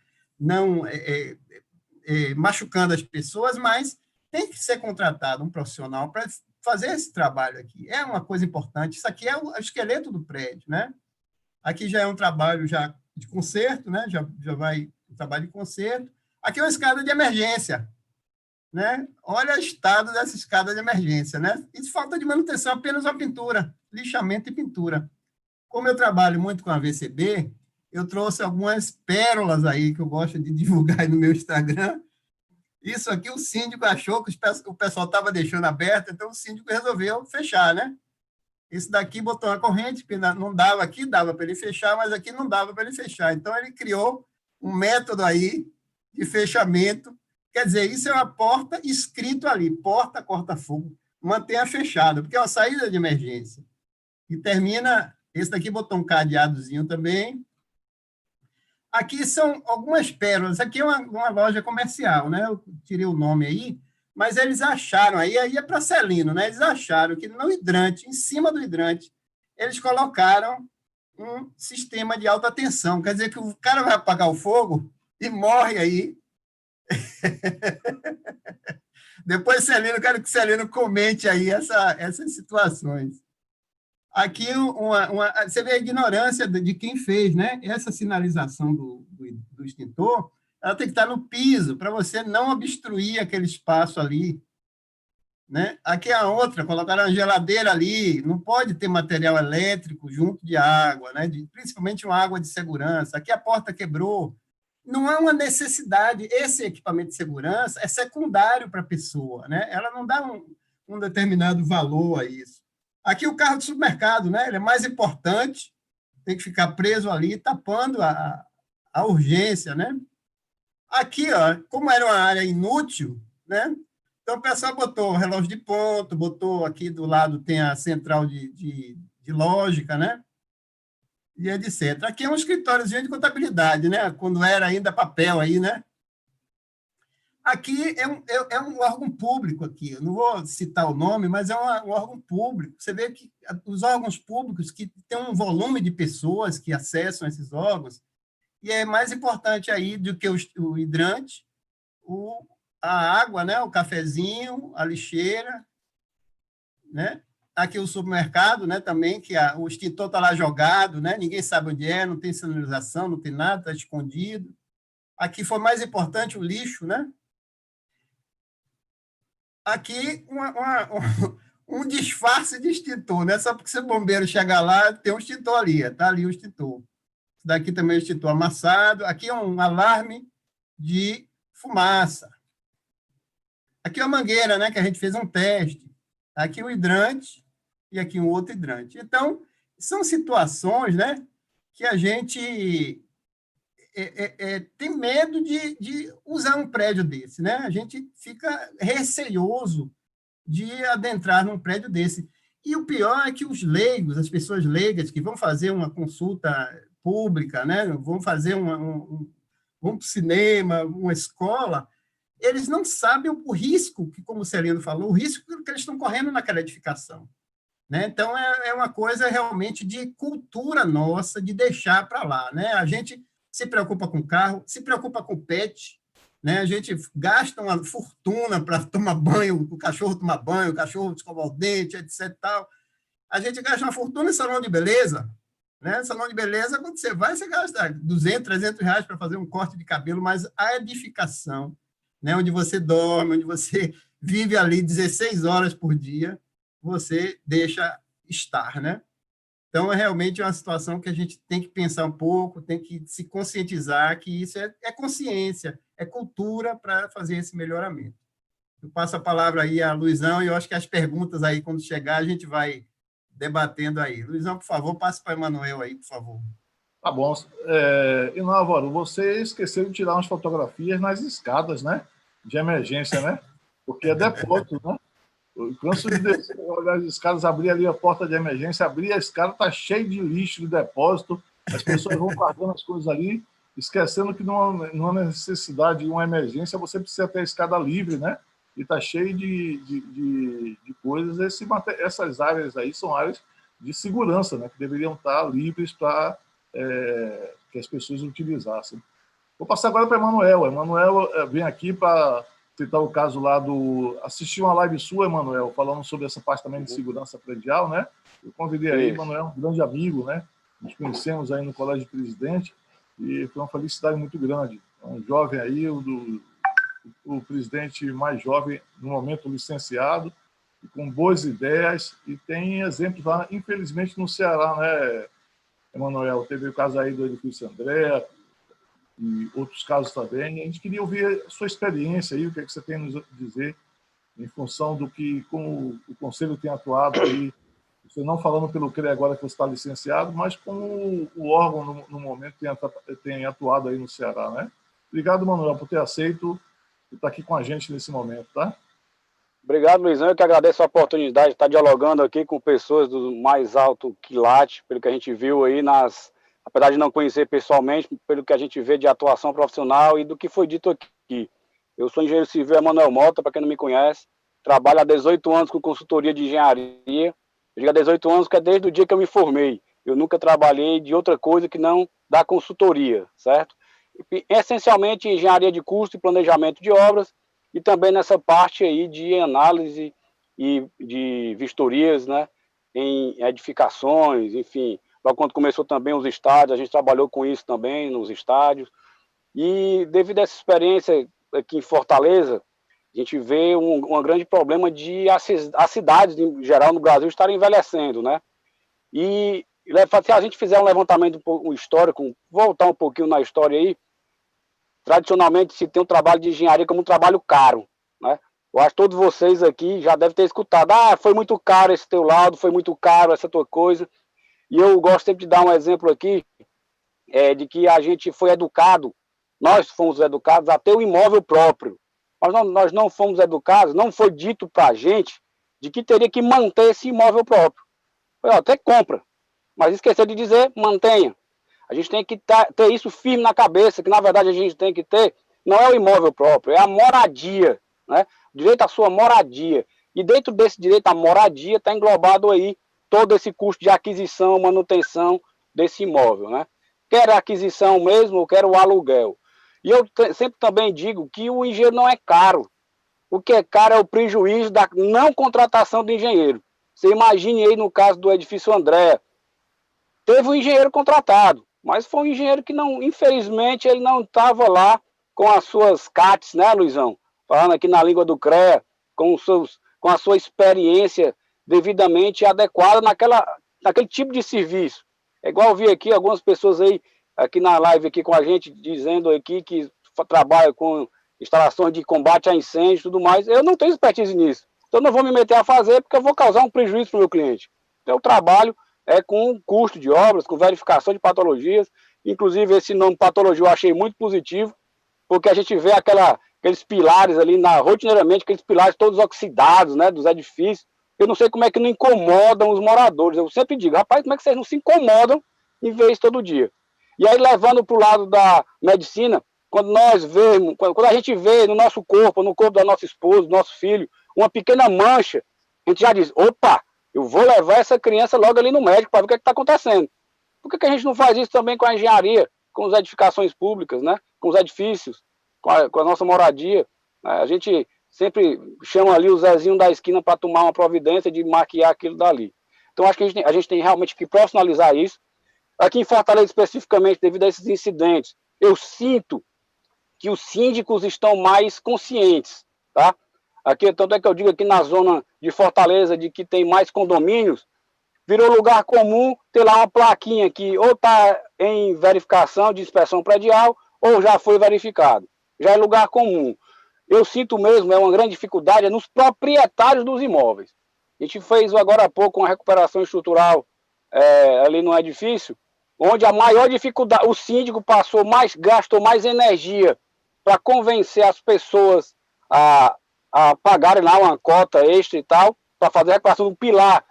machucando as pessoas, mas tem que ser contratado um profissional para fazer esse trabalho aqui. É uma coisa importante. Isso aqui é o esqueleto do prédio, né? Aqui já é um trabalho já de conserto, né? Já vai um trabalho de conserto. Aqui é uma escada de emergência, né? Olha o estado dessa escada de emergência, né? Isso falta de manutenção, apenas uma pintura, lixamento e pintura. Como eu trabalho muito com a VCB, eu trouxe algumas pérolas aí que eu gosto de divulgar aí no meu Instagram. Isso aqui o síndico achou que o pessoal estava deixando aberto, então o síndico resolveu fechar, né? Isso daqui botou uma corrente, que não dava aqui, dava para ele fechar, mas aqui não dava para ele fechar. Então, ele criou um método aí de fechamento. Quer dizer, isso é uma porta escrito ali, porta corta-fogo, mantenha fechada, porque é uma saída de emergência. E termina, esse daqui botou um cadeadozinho também. Aqui são algumas pérolas. Aqui é uma loja comercial, né? Eu tirei o nome aí, mas eles acharam, aí é para Celino, né? Eles acharam que no hidrante, em cima do hidrante, eles colocaram um sistema de alta tensão. Quer dizer que o cara vai apagar o fogo e morre aí. Depois, Celino, quero que Celino comente aí essas situações. Aqui, você vê a ignorância de quem fez, né? Essa sinalização do extintor, ela tem que estar no piso, para você não obstruir aquele espaço ali, né? Aqui a outra, colocaram uma geladeira ali, não pode ter material elétrico junto de água, né? Principalmente uma água de segurança. Aqui a porta quebrou. Não é uma necessidade, esse equipamento de segurança é secundário para a pessoa, né? Ela não dá um determinado valor a isso. Aqui o carro de supermercado, né? Ele é mais importante, tem que ficar preso ali, tapando a urgência, né? Aqui, ó, como era uma área inútil, né? Então o pessoal botou relógio de ponto, botou aqui do lado tem a central de lógica, né? E etc. Aqui é um escritóriozinho de contabilidade, né? Quando era ainda papel aí, né? Aqui é um órgão público aqui, eu não vou citar o nome, mas é um órgão público. Você vê que os órgãos públicos que têm um volume de pessoas que acessam esses órgãos, e é mais importante aí do que o hidrante, a água, né? O cafezinho, a lixeira, né? Aqui o supermercado, né? Também, que o extintor está lá jogado, né? Ninguém sabe onde é, não tem sinalização, não tem nada, está escondido. Aqui foi mais importante o lixo, né? Aqui um disfarce de extintor, né? Só porque se o bombeiro chegar lá, tem um extintor ali, está ali o extintor. Daqui também é o extintor amassado. Aqui é um alarme de fumaça. Aqui é a mangueira, né? Que a gente fez um teste. Aqui o hidrante e aqui um outro hidrante. Então, são situações, né? Que a gente tem medo de usar um prédio desse, né? A gente fica receoso de adentrar num prédio desse. E o pior é que os leigos, as pessoas leigas que vão fazer uma consulta pública, né? Vão fazer vão para o cinema, uma escola, eles não sabem o risco, que, como o Celino falou, o risco que eles estão correndo naquela edificação. Né? Então, é uma coisa realmente de cultura nossa, de deixar para lá. Né? A gente se preocupa com o carro, se preocupa com o pet, né? A gente gasta uma fortuna para tomar banho, o cachorro tomar banho, o cachorro escovar o dente, etc. Tal. A gente gasta uma fortuna em salão de beleza. Né? Salão de beleza, quando você vai, você gasta 200, 300 reais para fazer um corte de cabelo, mas a edificação, né? Onde você dorme, onde você vive ali 16 horas por dia, você deixa estar, né? Então, é realmente uma situação que a gente tem que pensar um pouco, tem que se conscientizar que isso é consciência, é cultura para fazer esse melhoramento. Eu passo a palavra aí a Luizão, e eu acho que as perguntas aí, quando chegar, a gente vai debatendo aí. Luizão, por favor, passe para o Emanuel aí, por favor. Tá bom. E não, Álvaro, você esqueceu de tirar umas fotografias nas escadas, né? De emergência, né? Porque é depósito, né? Eu canso de descer, olhar as escadas, abrir ali a porta de emergência, abrir a escada, está cheio de lixo de depósito, as pessoas vão guardando as coisas ali, esquecendo que numa necessidade de uma emergência, você precisa ter a escada livre, né? E está cheio de coisas. Essas áreas aí são áreas de segurança, né? Que deveriam estar livres para que as pessoas utilizassem. Vou passar agora para o Emanuel. O Emanuel vem aqui para citar o caso lá do... Assisti uma live sua, Emanuel, falando sobre essa parte também de segurança predial, né? Eu convidei aí, Emanuel, um grande amigo, né? Nos conhecemos aí no Colégio de Presidente e foi uma felicidade muito grande. Um jovem aí, o presidente mais jovem, no momento licenciado, com boas ideias, e tem exemplos lá, infelizmente, no Ceará, né, Emanuel? Teve o caso aí do Edifício André, e outros casos também. A gente queria ouvir a sua experiência aí, o que é que você tem a nos dizer em função do que, como o Conselho tem atuado aí, você não falando pelo CREA agora que você está licenciado, mas como o órgão, no momento, tem atuado aí no Ceará, né? Obrigado, Manuel, por ter aceito e estar aqui com a gente nesse momento, tá? Obrigado, Luizão. Eu que agradeço a oportunidade de estar dialogando aqui com pessoas do mais alto quilate, pelo que a gente viu aí apesar de não conhecer pessoalmente, pelo que a gente vê de atuação profissional e do que foi dito aqui. Eu sou engenheiro civil Emanuel Mota, para quem não me conhece, trabalho há 18 anos com consultoria de engenharia. Eu digo há 18 anos que é desde o dia que eu me formei. Eu nunca trabalhei de outra coisa que não da consultoria, certo? E, essencialmente, engenharia de custo e planejamento de obras, e também nessa parte aí de análise e de vistorias, né, em edificações, enfim. Logo quando começou também os estádios, a gente trabalhou com isso também nos estádios. E devido a essa experiência aqui em Fortaleza, a gente vê um grande problema de as cidades, em geral, no Brasil, estarem envelhecendo, né? E se a gente fizer um levantamento histórico, voltar um pouquinho na história aí, tradicionalmente se tem um trabalho de engenharia como um trabalho caro, né? Eu acho que todos vocês aqui já devem ter escutado, foi muito caro esse teu laudo, foi muito caro essa tua coisa. E eu gosto sempre de dar um exemplo aqui, de que a gente foi educado, nós fomos educados a ter um imóvel próprio. Nós não fomos educados, não foi dito para a gente de que teria que manter esse imóvel próprio. Até compra, mas esqueceu de dizer mantenha. A gente tem que ter isso firme na cabeça, que na verdade a gente tem que ter, não é o imóvel próprio, é a moradia, né? Direito à sua moradia. E dentro desse direito à moradia está englobado aí todo esse custo de aquisição, manutenção desse imóvel, né? Quer a aquisição mesmo, ou quer o aluguel. E eu sempre também digo que o engenheiro não é caro. O que é caro é o prejuízo da não contratação do engenheiro. Você imagine aí no caso do Edifício André, teve um engenheiro contratado, mas foi um engenheiro que não, infelizmente, ele não estava lá com as suas CATs, né, Luizão? Falando aqui na língua do CREA, com a sua experiência devidamente adequada naquele tipo de serviço. É igual eu vi aqui algumas pessoas aí, aqui na live aqui com a gente, dizendo aqui que trabalha com instalações de combate a incêndio e tudo mais. Eu não tenho expertise nisso. Então não vou me meter a fazer porque eu vou causar um prejuízo para o meu cliente. Então eu trabalho com custo de obras, com verificação de patologias. Inclusive esse nome patologia eu achei muito positivo, porque a gente vê aqueles pilares ali, rotineiramente, aqueles pilares todos oxidados, né, dos edifícios. Eu não sei como é que não incomodam os moradores. Eu sempre digo, rapaz, como é que vocês não se incomodam em ver isso todo dia? E aí, levando para o lado da medicina, quando a gente vê no nosso corpo, no corpo da nossa esposa, do nosso filho, uma pequena mancha, a gente já diz, opa, eu vou levar essa criança logo ali no médico para ver o que está acontecendo. Por que a gente não faz isso também com a engenharia, com as edificações públicas, né? Com os edifícios, com a nossa moradia? A gente sempre chama ali o Zezinho da esquina para tomar uma providência de maquiar aquilo dali. Então, acho que a gente tem realmente que profissionalizar isso. Aqui em Fortaleza, especificamente, devido a esses incidentes, eu sinto que os síndicos estão mais conscientes, tá? Aqui, tanto é que eu digo aqui na zona de Fortaleza, de que tem mais condomínios, virou lugar comum ter lá uma plaquinha que ou está em verificação de inspeção predial ou já foi verificado. Já é lugar comum. Eu sinto mesmo, é uma grande dificuldade nos proprietários dos imóveis. A gente fez agora há pouco uma recuperação estrutural ali no edifício, onde a maior dificuldade, o síndico gastou mais energia para convencer as pessoas a pagarem lá uma cota extra e tal, para fazer a recuperação do pilar,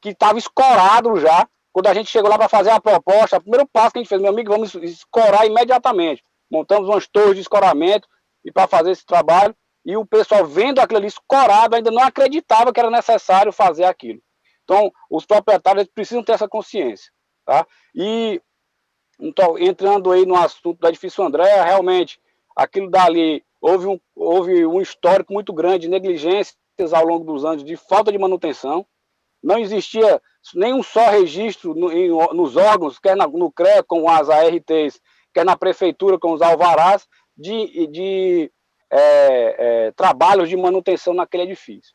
que estava escorado já. Quando a gente chegou lá para fazer a proposta, o primeiro passo que a gente fez, meu amigo, vamos escorar imediatamente. Montamos umas torres de escoramento e para fazer esse trabalho, e o pessoal vendo aquilo ali escorado ainda não acreditava que era necessário fazer aquilo. Então, os proprietários precisam ter essa consciência, tá? E então, entrando aí no assunto do Edifício André, realmente aquilo dali, houve um histórico muito grande de negligências ao longo dos anos, de falta de manutenção. Não existia nenhum só registro nos órgãos, quer no CREA com as ARTs, quer na prefeitura com os alvarás, de trabalhos de manutenção naquele edifício.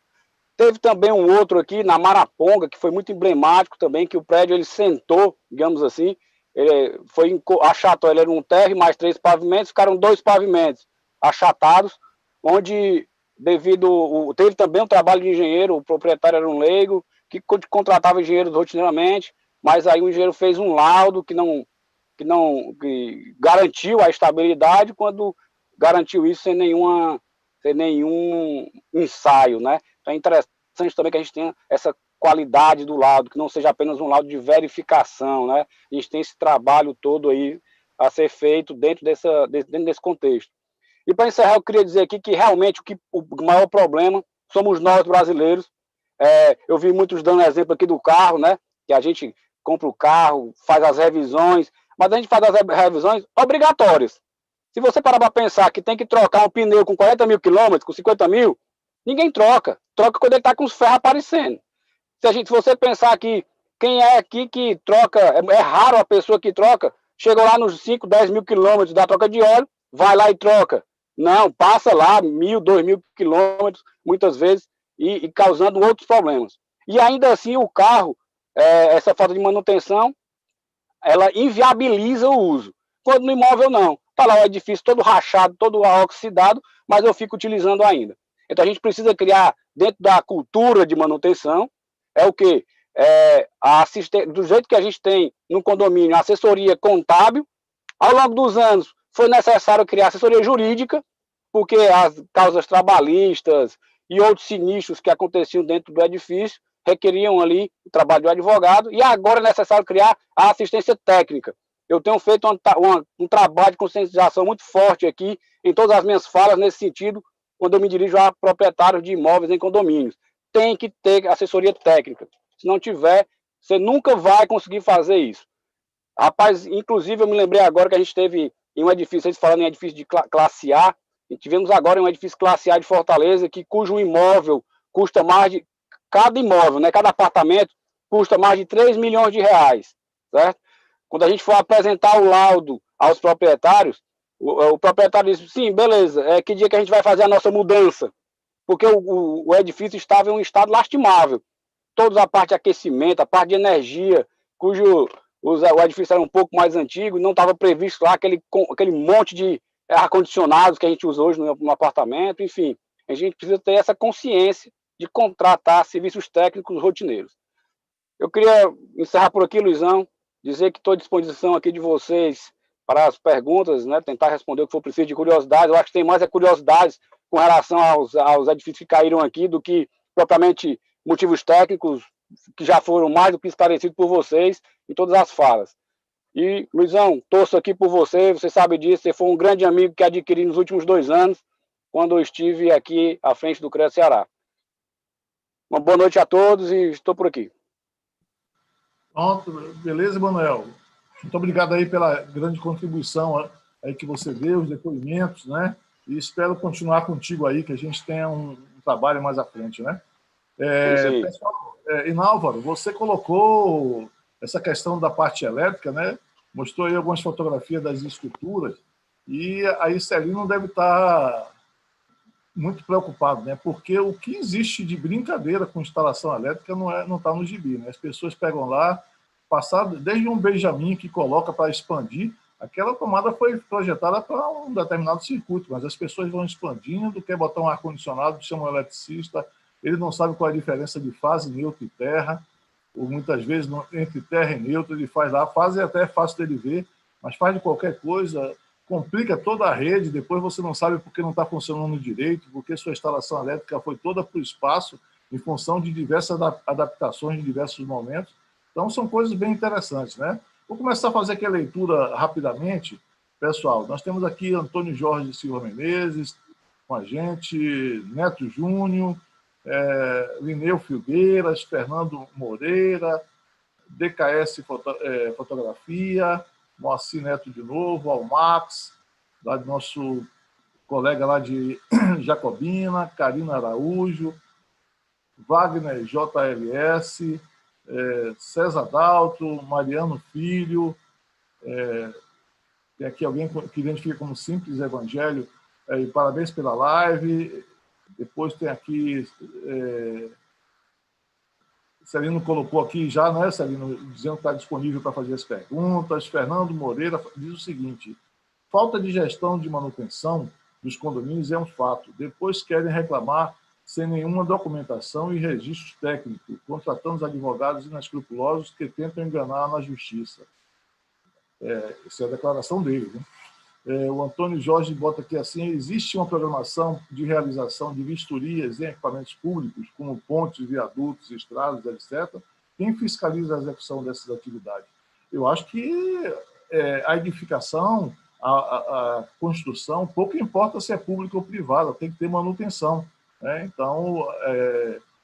Teve também um outro aqui na Maraponga, que foi muito emblemático também, que o prédio ele sentou, digamos assim, ele foi achatado, ele era um térreo mais 3 pavimentos, ficaram 2 pavimentos achatados, onde teve também um trabalho de engenheiro, o proprietário era um leigo, que contratava engenheiros rotineiramente, mas aí o engenheiro fez um laudo que garantiu a estabilidade, quando garantiu isso sem nenhum ensaio, né? Então é interessante também que a gente tenha essa qualidade do laudo, que não seja apenas um laudo de verificação, né? A gente tem esse trabalho todo aí a ser feito dentro desse contexto. E para encerrar, eu queria dizer aqui que realmente o maior problema somos nós brasileiros. Eu vi muitos dando exemplo aqui do carro, né? Que a gente compra o carro, faz as revisões, mas a gente faz as revisões obrigatórias. Se você parar para pensar que tem que trocar um pneu com 40 mil quilômetros, com 50 mil, ninguém troca. Troca quando ele está com os ferros aparecendo. Se você pensar que quem é aqui que troca, é raro a pessoa que troca, chega lá nos 5, 10 mil quilômetros da troca de óleo, vai lá e troca. Não, passa lá 1.000, 2.000 quilômetros, muitas vezes, e causando outros problemas. E ainda assim o carro, essa falta de manutenção, ela inviabiliza o uso. Quando no imóvel não. Está lá o edifício todo rachado, todo oxidado, mas eu fico utilizando ainda. Então a gente precisa criar, dentro da cultura de manutenção, o quê? Do jeito que a gente tem no condomínio, a assessoria contábil. Ao longo dos anos, foi necessário criar assessoria jurídica, porque as causas trabalhistas e outros sinistros que aconteciam dentro do edifício requeriam ali o trabalho do advogado, e agora é necessário criar a assistência técnica. Eu tenho feito um trabalho de conscientização muito forte aqui, em todas as minhas falas nesse sentido, quando eu me dirijo a proprietários de imóveis em condomínios. Tem que ter assessoria técnica. Se não tiver, você nunca vai conseguir fazer isso. Rapaz, inclusive eu me lembrei agora que a gente teve em um edifício, vocês falando em edifício de classe A, e tivemos agora em um edifício classe A de Fortaleza, cujo imóvel custa mais de... Cada imóvel, né, cada apartamento, custa mais de 3 milhões de reais, certo? Quando a gente for apresentar o laudo aos proprietários, o proprietário disse, sim, beleza, que dia que a gente vai fazer a nossa mudança? Porque o edifício estava em um estado lastimável. Toda a parte de aquecimento, a parte de energia, cujo o edifício era um pouco mais antigo, não estava previsto lá aquele monte de ar-condicionados que a gente usa hoje no apartamento, enfim. A gente precisa ter essa consciência de contratar serviços técnicos rotineiros. Eu queria encerrar por aqui, Luizão, dizer que estou à disposição aqui de vocês para as perguntas, né, tentar responder o que for preciso de curiosidades. Eu acho que tem mais curiosidades com relação aos edifícios que caíram aqui do que propriamente motivos técnicos, que já foram mais do que esclarecidos por vocês em todas as falas. E, Luizão, torço aqui por você sabe disso, você foi um grande amigo que adquiri nos últimos 2 anos, quando eu estive aqui à frente do CREA Ceará. Uma boa noite a todos e estou por aqui. Pronto, beleza, Manuel? Muito obrigado aí pela grande contribuição aí que você deu, os depoimentos, né? E espero continuar contigo aí, que a gente tenha um trabalho mais à frente, né? Pessoal, Inálvaro, você colocou essa questão da parte elétrica, né? Mostrou aí algumas fotografias das estruturas, e aí Celino deve estar muito preocupado, né? Porque o que existe de brincadeira com instalação elétrica não está no gibi, né? As pessoas pegam lá, desde um Benjamin que coloca para expandir, aquela tomada foi projetada para um determinado circuito, mas as pessoas vão expandindo, quer botar um ar-condicionado, chama um eletricista, ele não sabe qual é a diferença de fase, neutro e terra, ou muitas vezes entre terra e neutro, ele faz lá, a fase é até fácil dele ver, mas faz de qualquer coisa, complica toda a rede, depois você não sabe porque não está funcionando direito, porque sua instalação elétrica foi toda para o espaço, em função de diversas adaptações em diversos momentos. Então, são coisas bem interessantes, né? Vou começar a fazer aqui a leitura rapidamente. Pessoal, nós temos aqui Antônio Jorge Silva Menezes com a gente, Neto Júnior, Lineu Filgueiras, Fernando Moreira, DKS Fotografia, Moacir Neto de novo, Almax, lá do nosso colega lá de Jacobina, Karina Araújo, Wagner JLS, César Dalto, Mariano Filho, tem aqui alguém que identifica como Simples Evangelho, e parabéns pela live. Depois tem aqui, Celino colocou aqui já, né, Celino, dizendo que está disponível para fazer as perguntas. Fernando Moreira diz o seguinte: falta de gestão de manutenção dos condomínios é um fato. Depois querem reclamar sem nenhuma documentação e registros técnicos, contratando os advogados inescrupulosos que tentam enganar na justiça. Essa é a declaração dele, né? O Antônio Jorge bota aqui assim: existe uma programação de realização de vistorias em equipamentos públicos, como pontes, viadutos, estradas, etc. Quem fiscaliza a execução dessas atividades? Eu acho que a edificação, a construção, pouco importa se é pública ou privada, tem que ter manutenção, né? Então,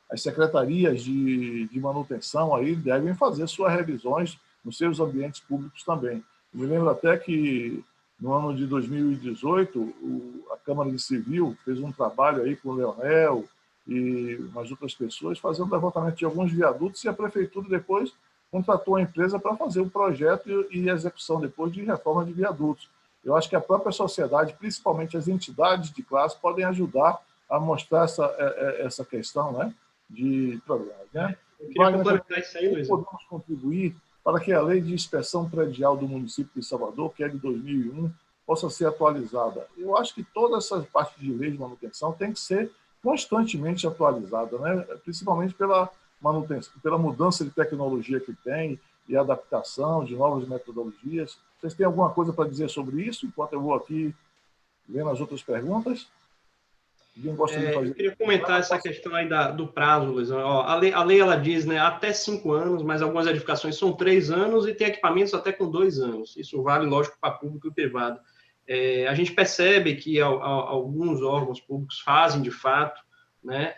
as secretarias de manutenção aí devem fazer suas revisões nos seus ambientes públicos também. Eu me lembro até que no ano de 2018, a Câmara de Civil fez um trabalho aí com o Leonel e umas outras pessoas, fazendo levantamento de alguns viadutos, e a Prefeitura depois contratou a empresa para fazer o projeto e a execução depois de reforma de viadutos. Eu acho que a própria sociedade, principalmente as entidades de classe, podem ajudar a mostrar essa questão, né, de programas, né? Eu queria complementar isso aí, Luiz. Podemos contribuir para que a Lei de Inspeção Predial do município de Salvador, que é de 2001, possa ser atualizada. Eu acho que toda essa parte de lei de manutenção tem que ser constantemente atualizada, né? Principalmente pela manutenção, pela mudança de tecnologia que tem e adaptação de novas metodologias. Vocês têm alguma coisa para dizer sobre isso, enquanto eu vou aqui vendo as outras perguntas? Eu queria comentar essa questão aí do prazo, Luiz. A lei ela diz, né, até 5 anos, mas algumas edificações são 3 anos e tem equipamentos até com 2 anos. Isso vale, lógico, para público e privado. A gente percebe que alguns órgãos públicos fazem, de fato, né,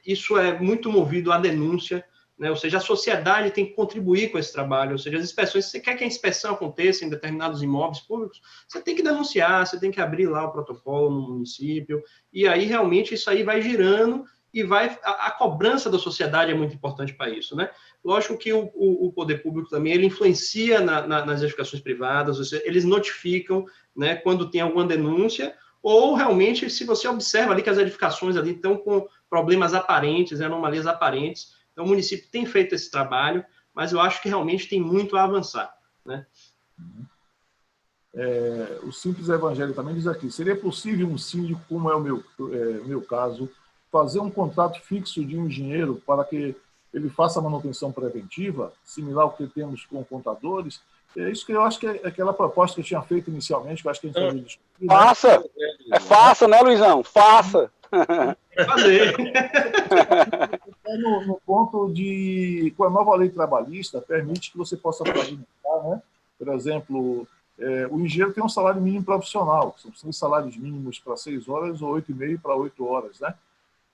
isso é muito movido à denúncia, né, ou seja, a sociedade tem que contribuir com esse trabalho, ou seja, as inspeções, se você quer que a inspeção aconteça em determinados imóveis públicos, você tem que denunciar, você tem que abrir lá o protocolo no município, e aí realmente isso aí vai girando e a cobrança da sociedade é muito importante para isso, né? Lógico que o poder público também, ele influencia nas edificações privadas, ou seja, eles notificam, né, quando tem alguma denúncia, ou realmente, se você observa ali que as edificações ali estão com problemas aparentes, anomalias aparentes. Então, o município tem feito esse trabalho, mas eu acho que realmente tem muito a avançar, né? O Simples Evangelho também diz aqui: seria possível um síndico, como é o meu caso, fazer um contrato fixo de um engenheiro para que ele faça a manutenção preventiva, similar ao que temos com contadores? É isso que eu acho que é aquela proposta que eu tinha feito inicialmente, que eu acho que a gente vai discutir. Faça! Faça, né, Luizão? Faça! Fazer. No ponto de, com a nova lei trabalhista, permite que você possa pavimentar, né? Por exemplo, o engenheiro tem um salário mínimo profissional, são 6 salários mínimos para 6 horas ou 8,5 para 8 horas, né?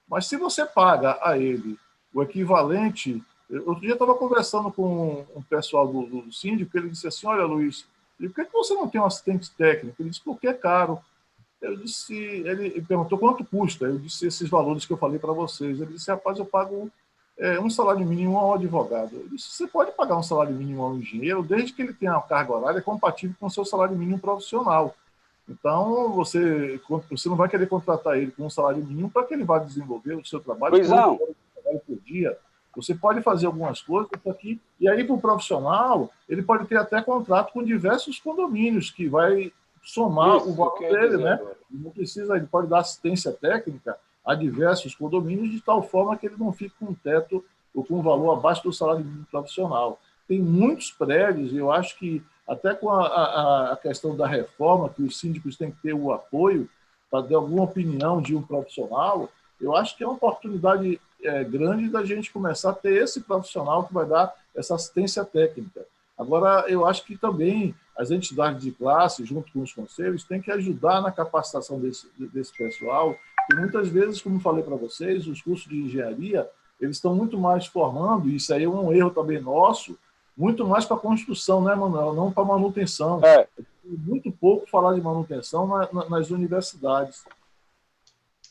Mas se você paga a ele o equivalente... Outro dia eu estava conversando com um pessoal do síndico, ele disse assim: olha, Luiz, por que você não tem um assistente técnico? Ele disse: porque é caro. Ele perguntou quanto custa. Eu disse esses valores que eu falei para vocês. Ele disse: rapaz, eu pago um salário mínimo a um advogado. Eu disse: você pode pagar um salário mínimo a um engenheiro desde que ele tenha uma carga horária compatível com o seu salário mínimo profissional. Então, você não vai querer contratar ele com um salário mínimo para que ele vá desenvolver o seu trabalho por dia. Você pode fazer algumas coisas aqui, e aí, para o profissional, ele pode ter até contrato com diversos condomínios, que vai somar o valor dele, né? Ele pode dar assistência técnica a diversos condomínios, de tal forma que ele não fique com um teto ou com um valor abaixo do salário mínimo profissional. Tem muitos prédios, e eu acho que até com a questão da reforma, que os síndicos têm que ter o apoio para dar alguma opinião de um profissional, eu acho que é uma oportunidade grande da gente começar a ter esse profissional que vai dar essa assistência técnica. Agora, eu acho que também as entidades de classe, junto com os conselhos, têm que ajudar na capacitação desse pessoal, e muitas vezes, como falei para vocês, os cursos de engenharia, eles estão muito mais formando, e isso aí é um erro também nosso, muito mais para construção, né, Manuel? Não para manutenção. muito pouco falar de manutenção nas universidades.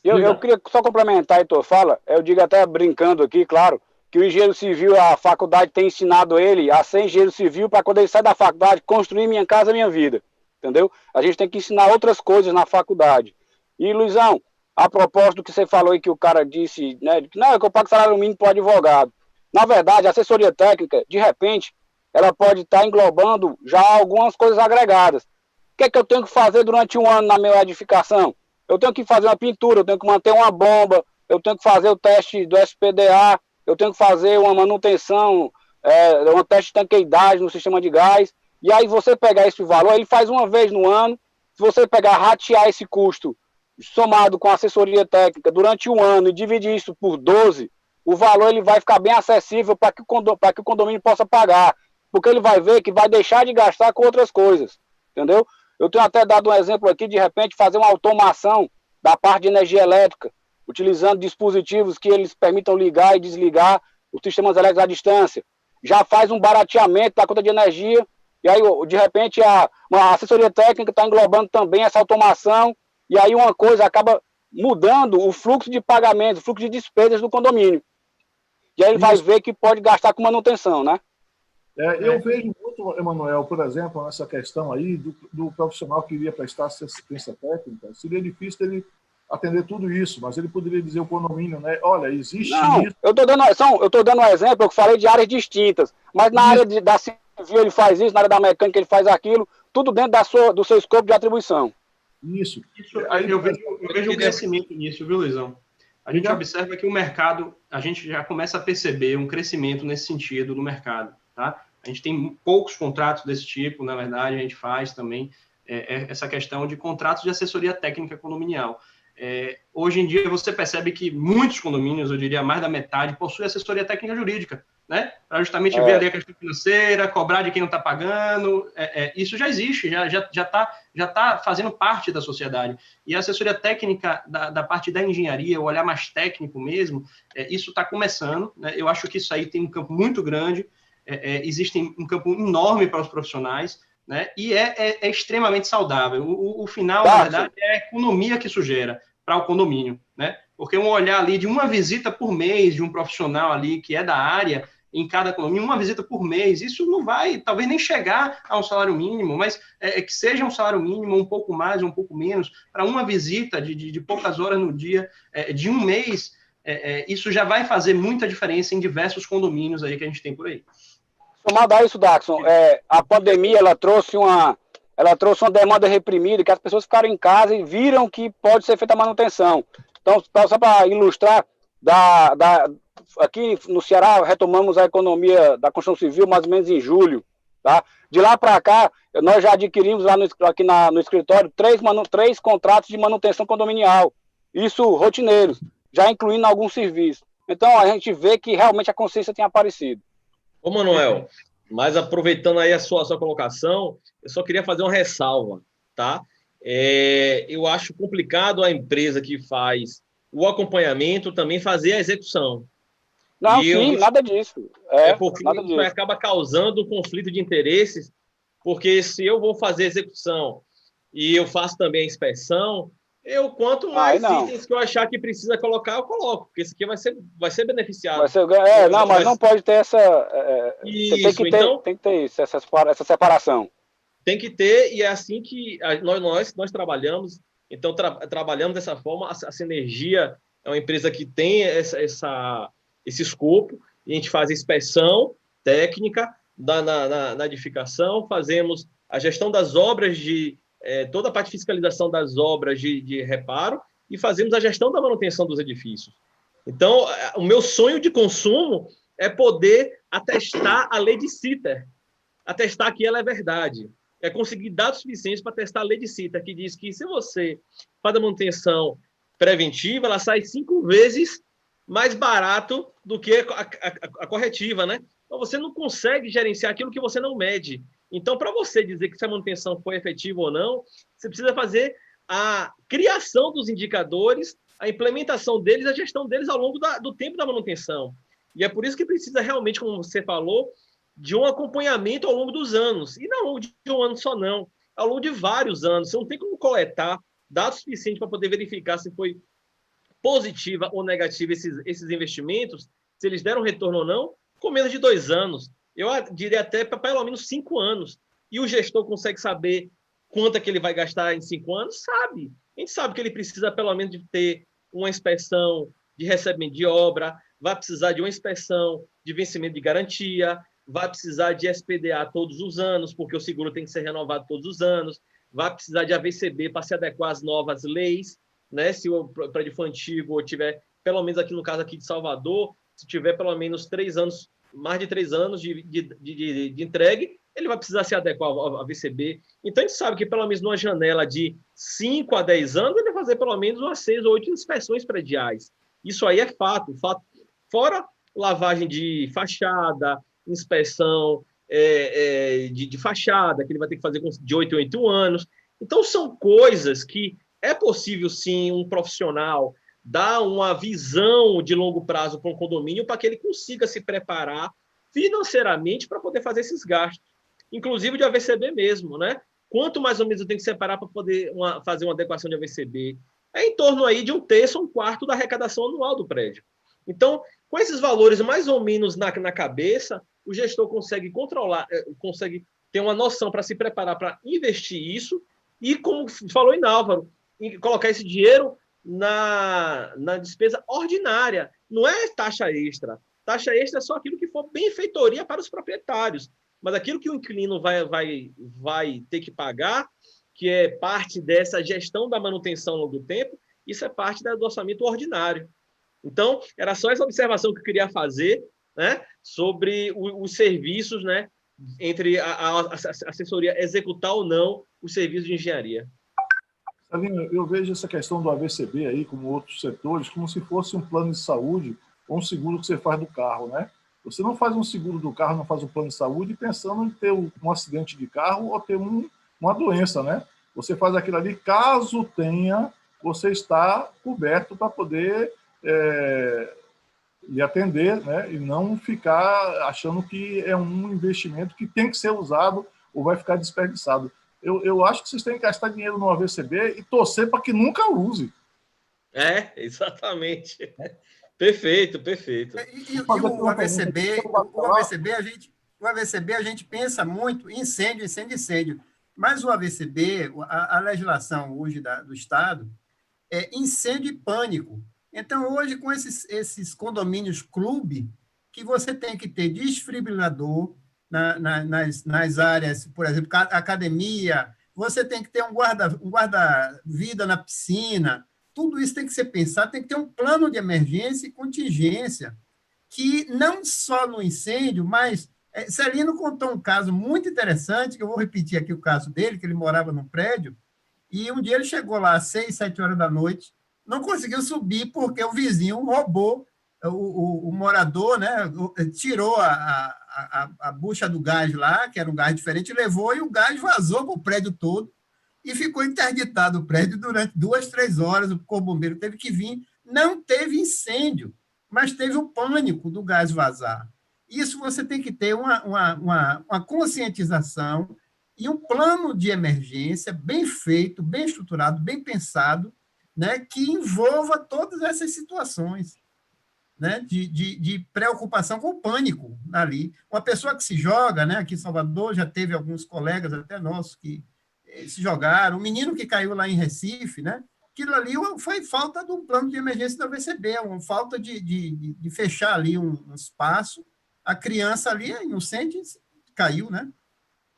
Eu queria só complementar a tua fala, eu digo até brincando aqui, claro, que o engenheiro civil, a faculdade tem ensinado ele a ser engenheiro civil para quando ele sai da faculdade, construir minha casa, minha vida, entendeu? A gente tem que ensinar outras coisas na faculdade. E, Luizão, a propósito do que você falou aí, que o cara disse, né, que não, é que eu pago salário mínimo para o advogado. Na verdade, a assessoria técnica, de repente, ela pode estar englobando já algumas coisas agregadas. O que é que eu tenho que fazer durante um ano na minha edificação? Eu tenho que fazer uma pintura, eu tenho que manter uma bomba, eu tenho que fazer o teste do SPDA, eu tenho que fazer uma manutenção, um teste de tanqueidade no sistema de gás. E aí você pegar esse valor, ele faz uma vez no ano. Se você pegar, ratear esse custo somado com a assessoria técnica durante um ano e dividir isso por 12, o valor ele vai ficar bem acessível para que o condomínio possa pagar. Porque ele vai ver que vai deixar de gastar com outras coisas, entendeu? Eu tenho até dado um exemplo aqui, de repente, fazer uma automação da parte de energia elétrica, utilizando dispositivos que eles permitam ligar e desligar os sistemas elétricos à distância. Já faz um barateamento da conta de energia, e aí, de repente, a assessoria técnica está englobando também essa automação, e aí uma coisa acaba mudando o fluxo de pagamento, o fluxo de despesas do condomínio. E aí ele vai ver que pode gastar com manutenção, né? Eu vejo muito, Emanuel, por exemplo, nessa questão aí do profissional que iria prestar assistência técnica. Seria difícil ele atender tudo isso, mas ele poderia dizer ao condomínio, né? Olha, existe isso. Eu estou dando um exemplo, eu falei de áreas distintas, mas na área da civil ele faz isso, na área da mecânica ele faz aquilo, tudo dentro do seu escopo de atribuição. Isso. Aí eu vejo um crescimento nisso, viu, Luizão? A gente observa que o mercado, a gente já começa a perceber um crescimento nesse sentido no mercado, tá? A gente tem poucos contratos desse tipo, na verdade, a gente faz também essa questão de contratos de assessoria técnica condominial. Hoje em dia, você percebe que muitos condomínios, eu diria mais da metade, possuem assessoria técnica jurídica, né? Para justamente ver ali a questão financeira, cobrar de quem não está pagando. Isso já existe, já tá fazendo parte da sociedade. E a assessoria técnica da parte da engenharia, o olhar mais técnico mesmo, isso está começando, né? Eu acho que isso aí tem um campo muito grande. Existe um campo enorme para os profissionais, né? E é extremamente saudável. O final, na verdade, é a economia que isso gera para o condomínio, né? Porque um olhar ali de uma visita por mês de um profissional ali que é da área, em cada condomínio, uma visita por mês, isso não vai, talvez, nem chegar a um salário mínimo, mas que seja um salário mínimo, um pouco mais, um pouco menos, para uma visita de poucas horas no dia, de um mês, isso já vai fazer muita diferença em diversos condomínios aí que a gente tem por aí. Somado a isso, Daxon, a pandemia ela trouxe uma demanda reprimida, que as pessoas ficaram em casa e viram que pode ser feita a manutenção. Então, só para ilustrar, aqui no Ceará retomamos a economia da construção civil mais ou menos em julho. Tá? De lá para cá, nós já adquirimos lá aqui no escritório 3 contratos de manutenção condominial. Isso rotineiros, já incluindo alguns serviços. Então, a gente vê que realmente a consciência tem aparecido. Ô, Manuel, mas aproveitando aí a sua colocação, eu só queria fazer uma ressalva, tá? Eu acho complicado a empresa que faz o acompanhamento também fazer a execução. Não, nada disso. Porque nada isso disso. acaba causando um conflito de interesses, porque se eu vou fazer a execução e eu faço também a inspeção, quanto mais itens que eu achar que precisa colocar, eu coloco, porque isso aqui vai ser beneficiado. Mas não pode ter essa... Isso, tem que ter isso, essa separação. Tem que ter, e é assim que nós trabalhamos. Então, trabalhamos dessa forma. A Sinergia é uma empresa que tem esse escopo, e a gente faz a inspeção técnica na edificação, fazemos a gestão das obras toda a parte de fiscalização das obras de reparo e fazemos a gestão da manutenção dos edifícios. Então, o meu sonho de consumo é poder atestar a lei de CITER, atestar que ela é verdade, é conseguir dados suficientes para testar a lei de CITER, que diz que se você faz a manutenção preventiva, ela sai 5 vezes mais barato do que a corretiva, né? Então, você não consegue gerenciar aquilo que você não mede. Então, para você dizer que essa manutenção foi efetiva ou não, você precisa fazer a criação dos indicadores, a implementação deles, a gestão deles ao longo do tempo da manutenção. E é por isso que precisa realmente, como você falou, de um acompanhamento ao longo dos anos. E não ao longo de um ano só, não. ao longo de vários anos. Você não tem como coletar dados suficientes para poder verificar se foi positiva ou negativa esses investimentos, se eles deram retorno ou não, com menos de 2 anos. Eu diria até para pelo menos 5 anos. E o gestor consegue saber quanto é que ele vai gastar em 5 anos? Sabe. A gente sabe que ele precisa pelo menos de ter uma inspeção de recebimento de obra, vai precisar de uma inspeção de vencimento de garantia, vai precisar de SPDA todos os anos, porque o seguro tem que ser renovado todos os anos, vai precisar de AVCB para se adequar às novas leis, né? Se o prédio for antigo ou tiver, pelo menos aqui no caso aqui de Salvador, se tiver pelo menos 3 anos, mais de 3 anos de entregue, ele vai precisar se adequar ao AVCB. Então, a gente sabe que pelo menos numa janela de 5 a 10 anos, ele vai fazer pelo menos umas 6 ou 8 inspeções prediais. Isso aí é fato. Fora lavagem de fachada, inspeção de fachada, que ele vai ter que fazer de 8 em 8 anos. Então, são coisas que é possível, sim, um profissional dar uma visão de longo prazo para um condomínio para que ele consiga se preparar financeiramente para poder fazer esses gastos. Inclusive de AVCB mesmo, né? Quanto mais ou menos eu tenho que separar para poder fazer uma adequação de AVCB? É em torno aí de 1/3 ou 1/4 da arrecadação anual do prédio. Então, com esses valores mais ou menos na cabeça, o gestor consegue controlar, consegue ter uma noção para se preparar para investir isso e, como falou Inálvaro, colocar esse dinheiro na despesa ordinária. Não é taxa extra. Taxa extra é só aquilo que for benfeitoria para os proprietários. Mas aquilo que o inquilino vai ter que pagar, que é parte dessa gestão da manutenção ao longo do tempo, isso é parte do orçamento ordinário. Então, era só essa observação que eu queria fazer, né, sobre os serviços, né, entre a assessoria executar ou não os serviços de engenharia. Salinho, eu vejo essa questão do AVCB aí, como outros setores, como se fosse um plano de saúde ou um seguro que você faz do carro, né? Você não faz um seguro do carro, não faz um plano de saúde pensando em ter um acidente de carro ou ter uma doença, né? Você faz aquilo ali, caso tenha, você está coberto para poder lhe atender, né? E não ficar achando que é um investimento que tem que ser usado ou vai ficar desperdiçado. Eu acho que vocês têm que gastar dinheiro no AVCB e torcer para que nunca use. Exatamente. Perfeito. E o AVCB a gente pensa muito em incêndio. Mas o AVCB, a legislação hoje do Estado, é incêndio e pânico. Então, hoje, com esses condomínios clube, que você tem que ter desfibrilador nas áreas, por exemplo, academia, você tem que ter um guarda-vida na piscina. Tudo isso tem que ser pensado, tem que ter um plano de emergência e contingência, que não só no incêndio, mas Celino contou um caso muito interessante, que eu vou repetir aqui o caso dele, que ele morava num prédio, e um dia ele chegou lá às 6, 7 horas da noite, não conseguiu subir porque o vizinho roubou o morador, né, tirou a bucha do gás lá, que era um gás diferente, levou e o gás vazou para o prédio todo, e ficou interditado o prédio durante 2, 3 horas, o corpo bombeiro teve que vir, não teve incêndio, mas teve o pânico do gás vazar. Isso você tem que ter uma conscientização e um plano de emergência bem feito, bem estruturado, bem pensado, né, que envolva todas essas situações, né, de preocupação com o pânico ali. Uma pessoa que se joga, né, aqui em Salvador, já teve alguns colegas até nossos que se jogaram, um menino que caiu lá em Recife, né? Aquilo ali foi falta de um plano de emergência da VCB, uma falta de fechar ali um espaço, a criança ali, inocente, caiu, né?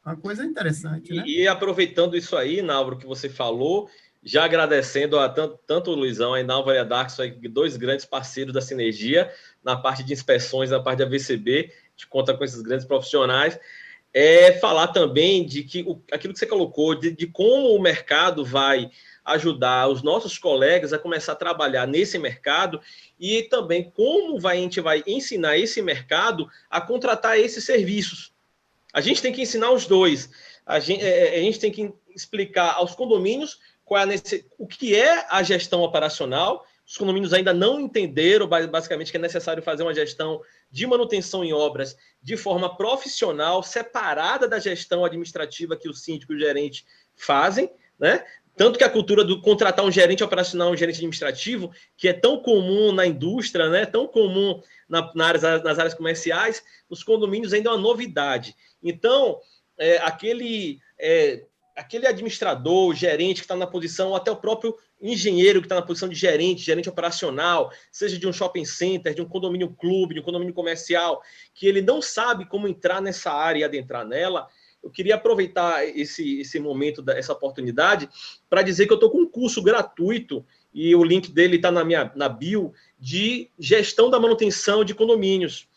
Uma coisa interessante, né? E aproveitando isso aí, Nálvaro, que você falou, já agradecendo a tanto o Luizão, a Inálvaro e a Darkson, 2 grandes parceiros da Sinergia, na parte de inspeções, na parte da VCB, a gente conta com esses grandes profissionais. Falar também de que aquilo que você colocou, de como o mercado vai ajudar os nossos colegas a começar a trabalhar nesse mercado e também como a gente vai ensinar esse mercado a contratar esses serviços. A gente tem que ensinar os dois. A gente tem que explicar aos condomínios o que é a gestão operacional, os condomínios ainda não entenderam, basicamente, que é necessário fazer uma gestão de manutenção em obras de forma profissional, separada da gestão administrativa que o síndico e o gerente fazem, né? Tanto que a cultura do contratar um gerente operacional, um gerente administrativo, que é tão comum na indústria, né? Tão comum nas áreas comerciais, nos condomínios ainda é uma novidade. Então, aquele administrador, gerente que está na posição, ou até o próprio engenheiro que está na posição de gerente operacional, seja de um shopping center, de um condomínio clube, de um condomínio comercial, que ele não sabe como entrar nessa área e adentrar nela. Eu queria aproveitar esse momento, essa oportunidade, para dizer que eu estou com um curso gratuito, e o link dele está na bio, de gestão da manutenção de condomínios.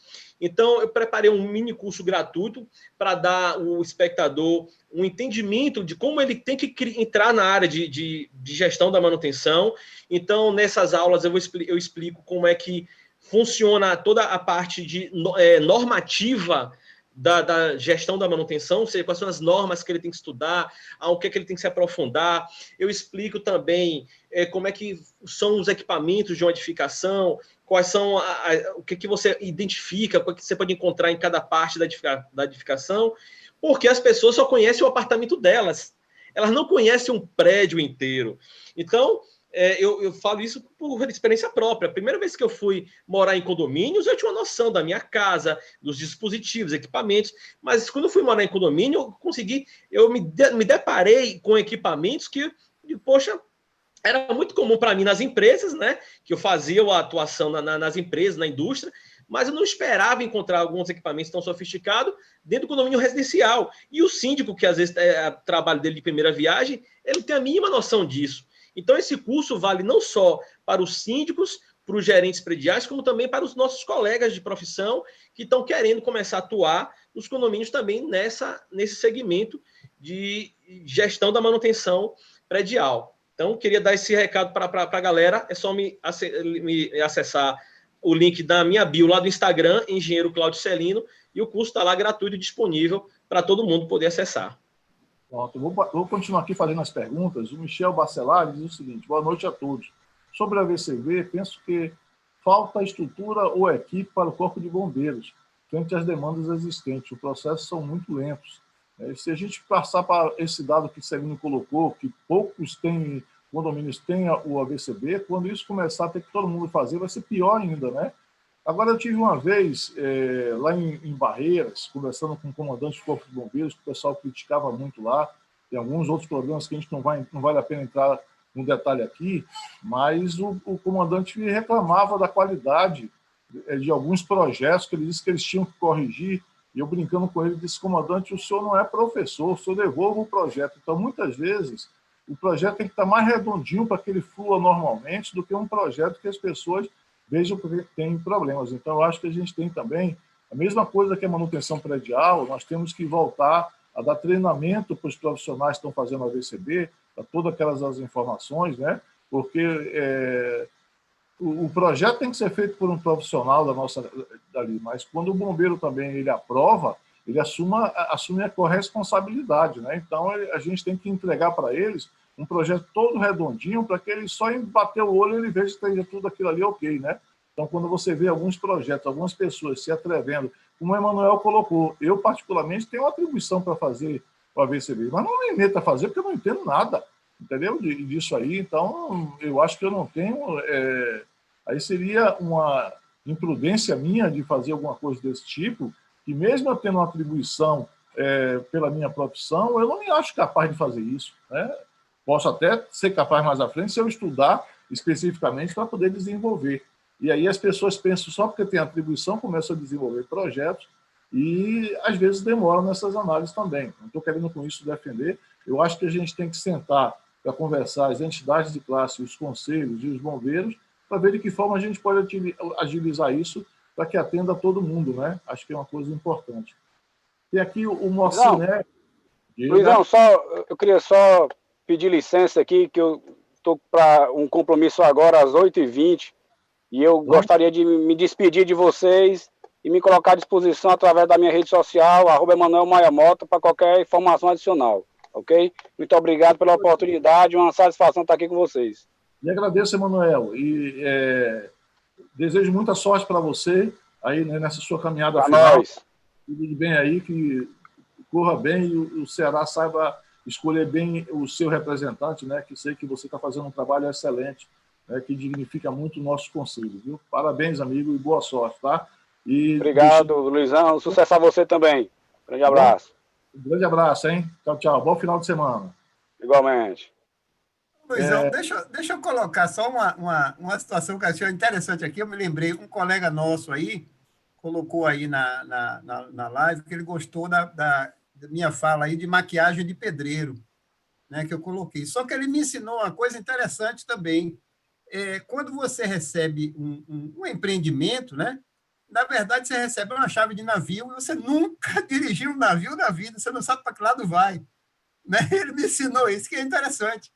Então, eu preparei um mini curso gratuito para dar ao espectador um entendimento de como ele tem que entrar na área de gestão da manutenção. Então, nessas aulas, eu explico como é que funciona toda a parte normativa da gestão da manutenção, ou seja, quais são as normas que ele tem que estudar, ao que ele tem que se aprofundar. Eu explico também como é que são os equipamentos de uma edificação, quais são o que você identifica, o que você pode encontrar em cada parte da edificação, porque as pessoas só conhecem o apartamento delas, elas não conhecem um prédio inteiro. Então, eu falo isso por experiência própria. A primeira vez que eu fui morar em condomínios, eu tinha uma noção da minha casa, dos dispositivos, equipamentos, mas quando eu fui morar em condomínio, eu me deparei com equipamentos que, poxa, era muito comum para mim nas empresas, né? Que eu fazia a atuação nas empresas, na indústria, mas eu não esperava encontrar alguns equipamentos tão sofisticados dentro do condomínio residencial. E o síndico, que às vezes é o trabalho dele de primeira viagem, ele tem a mínima noção disso. Então, esse curso vale não só para os síndicos, para os gerentes prediais, como também para os nossos colegas de profissão que estão querendo começar a atuar nos condomínios também nesse segmento de gestão da manutenção predial. Então, queria dar esse recado para a galera. É só me acessar o link da minha bio lá do Instagram, Engenheiro Cláudio Celino, e o curso está lá gratuito e disponível para todo mundo poder acessar. Pronto, vou continuar aqui fazendo as perguntas. O Michel Bacelar diz o seguinte: boa noite a todos. Sobre a VCB, penso que falta estrutura ou equipe para o Corpo de Bombeiros, frente às demandas existentes. Os processos são muito lentos. Se a gente passar para esse dado que o Celino colocou, que poucos condomínios têm o AVCB, quando isso começar a ter que todo mundo fazer, vai ser pior ainda, né? Agora, eu tive uma vez, lá em Barreiras, conversando com o comandante do Corpo de Bombeiros, que o pessoal criticava muito lá, tem alguns outros problemas que a gente não vale a pena entrar no detalhe aqui, mas o comandante reclamava da qualidade de alguns projetos, que ele disse que eles tinham que corrigir, e eu brincando com ele, disse: comandante, o senhor não é professor, o senhor devolva o projeto. Então, muitas vezes, o projeto tem que estar mais redondinho para que ele flua normalmente do que um projeto que as pessoas vejam que tem problemas. Então, eu acho que a gente tem também a mesma coisa que a manutenção predial, nós temos que voltar a dar treinamento para os profissionais que estão fazendo a VCB, para todas aquelas informações, né? Porque o projeto tem que ser feito por um profissional dali, mas quando o bombeiro também ele aprova, ele assume a corresponsabilidade, né? Então, a gente tem que entregar para eles um projeto todo redondinho para que ele só em bater o olho ele veja que esteja tudo aquilo ali ok, né? Então, quando você vê alguns projetos, algumas pessoas se atrevendo, como o Emanuel colocou, eu particularmente tenho uma atribuição para fazer o AVCB, mas não me meto a fazer porque eu não entendo nada, entendeu? Disso aí. Então, eu acho que eu não tenho... Aí seria uma imprudência minha de fazer alguma coisa desse tipo, que mesmo eu tendo uma atribuição pela minha profissão, eu não me acho capaz de fazer isso, né? Posso até ser capaz mais à frente se eu estudar especificamente para poder desenvolver. E aí as pessoas pensam só porque tem atribuição, começam a desenvolver projetos e às vezes demoram nessas análises também. Não estou querendo com isso defender. Eu acho que a gente tem que sentar para conversar as entidades de classe, os conselhos e os bombeiros, para ver de que forma a gente pode agilizar isso para que atenda a todo mundo, né? Acho que é uma coisa importante. Tem aqui o Moacir, né? Luizão, eu queria só pedir licença aqui, que eu estou para um compromisso agora às 8h20, e eu gostaria de me despedir de vocês e me colocar à disposição através da minha rede social, @EmanuelMaiaMoto, para qualquer informação adicional, ok? Muito obrigado pela oportunidade, uma satisfação estar aqui com vocês. E agradeço, Emanuel, e desejo muita sorte para você aí, né, nessa sua caminhada final. Nós. Tudo bem aí, que corra bem e o Ceará saiba escolher bem o seu representante, né, que sei que você está fazendo um trabalho excelente, né, que dignifica muito o nosso conselho, viu? Parabéns, amigo, e boa sorte, tá? E obrigado, Luizão. Sucesso a você também. Grande abraço. Um grande abraço, hein? Tchau, tchau. Bom final de semana. Igualmente. Luizão, deixa eu colocar só uma situação que eu achei interessante aqui. Eu me lembrei, um colega nosso aí colocou aí na live que ele gostou da minha fala aí de maquiagem de pedreiro, né, que eu coloquei. Só que ele me ensinou uma coisa interessante também. Quando você recebe um empreendimento, né, na verdade, você recebe uma chave de navio e você nunca dirigiu um navio na vida, você não sabe para que lado vai. Né? Ele me ensinou isso, que é interessante.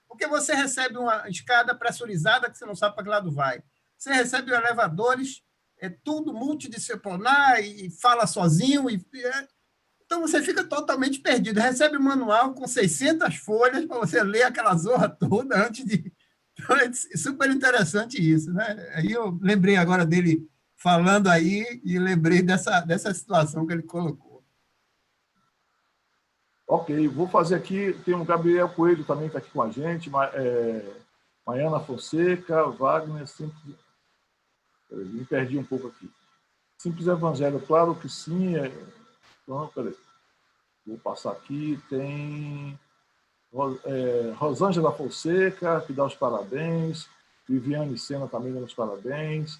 Porque você recebe uma escada pressurizada que você não sabe para que lado vai. Você recebe elevadores, tudo multidisciplinar e fala sozinho. Então, você fica totalmente perdido. Recebe um manual com 600 folhas para você ler aquela zorra toda antes de... Então, é super interessante isso. Né? Aí eu lembrei agora dele falando aí e lembrei dessa situação que ele colocou. Ok, vou fazer aqui, tem o Gabriel Coelho também que está aqui com a gente, Maiana Fonseca, Wagner, Simples... Me perdi um pouco aqui. Simples Evangelho, claro que sim. Não, peraí. Vou passar aqui, tem Rosângela Fonseca, que dá os parabéns, Viviane Sena também dá os parabéns,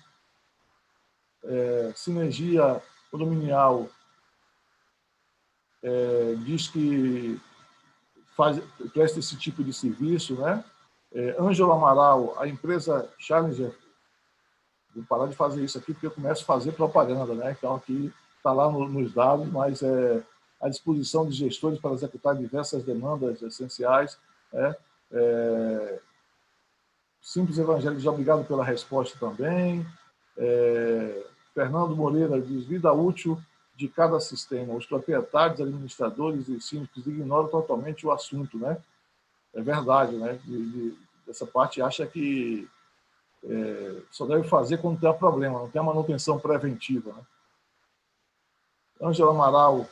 Sinergia Condominial diz que presta esse tipo de serviço, né? Ângelo Amaral, a empresa Challenger, vou parar de fazer isso aqui porque eu começo a fazer propaganda, né? Então aqui está lá nos dados, mas à disposição de gestores para executar diversas demandas essenciais. Simples Evangelho diz obrigado pela resposta também. Fernando Moreira diz vida útil de cada sistema. Os proprietários, administradores e síndicos ignoram totalmente o assunto, né? É verdade, né? Essa parte acha que só deve fazer quando tem problema, não tem a manutenção preventiva, né? Ângela Amaral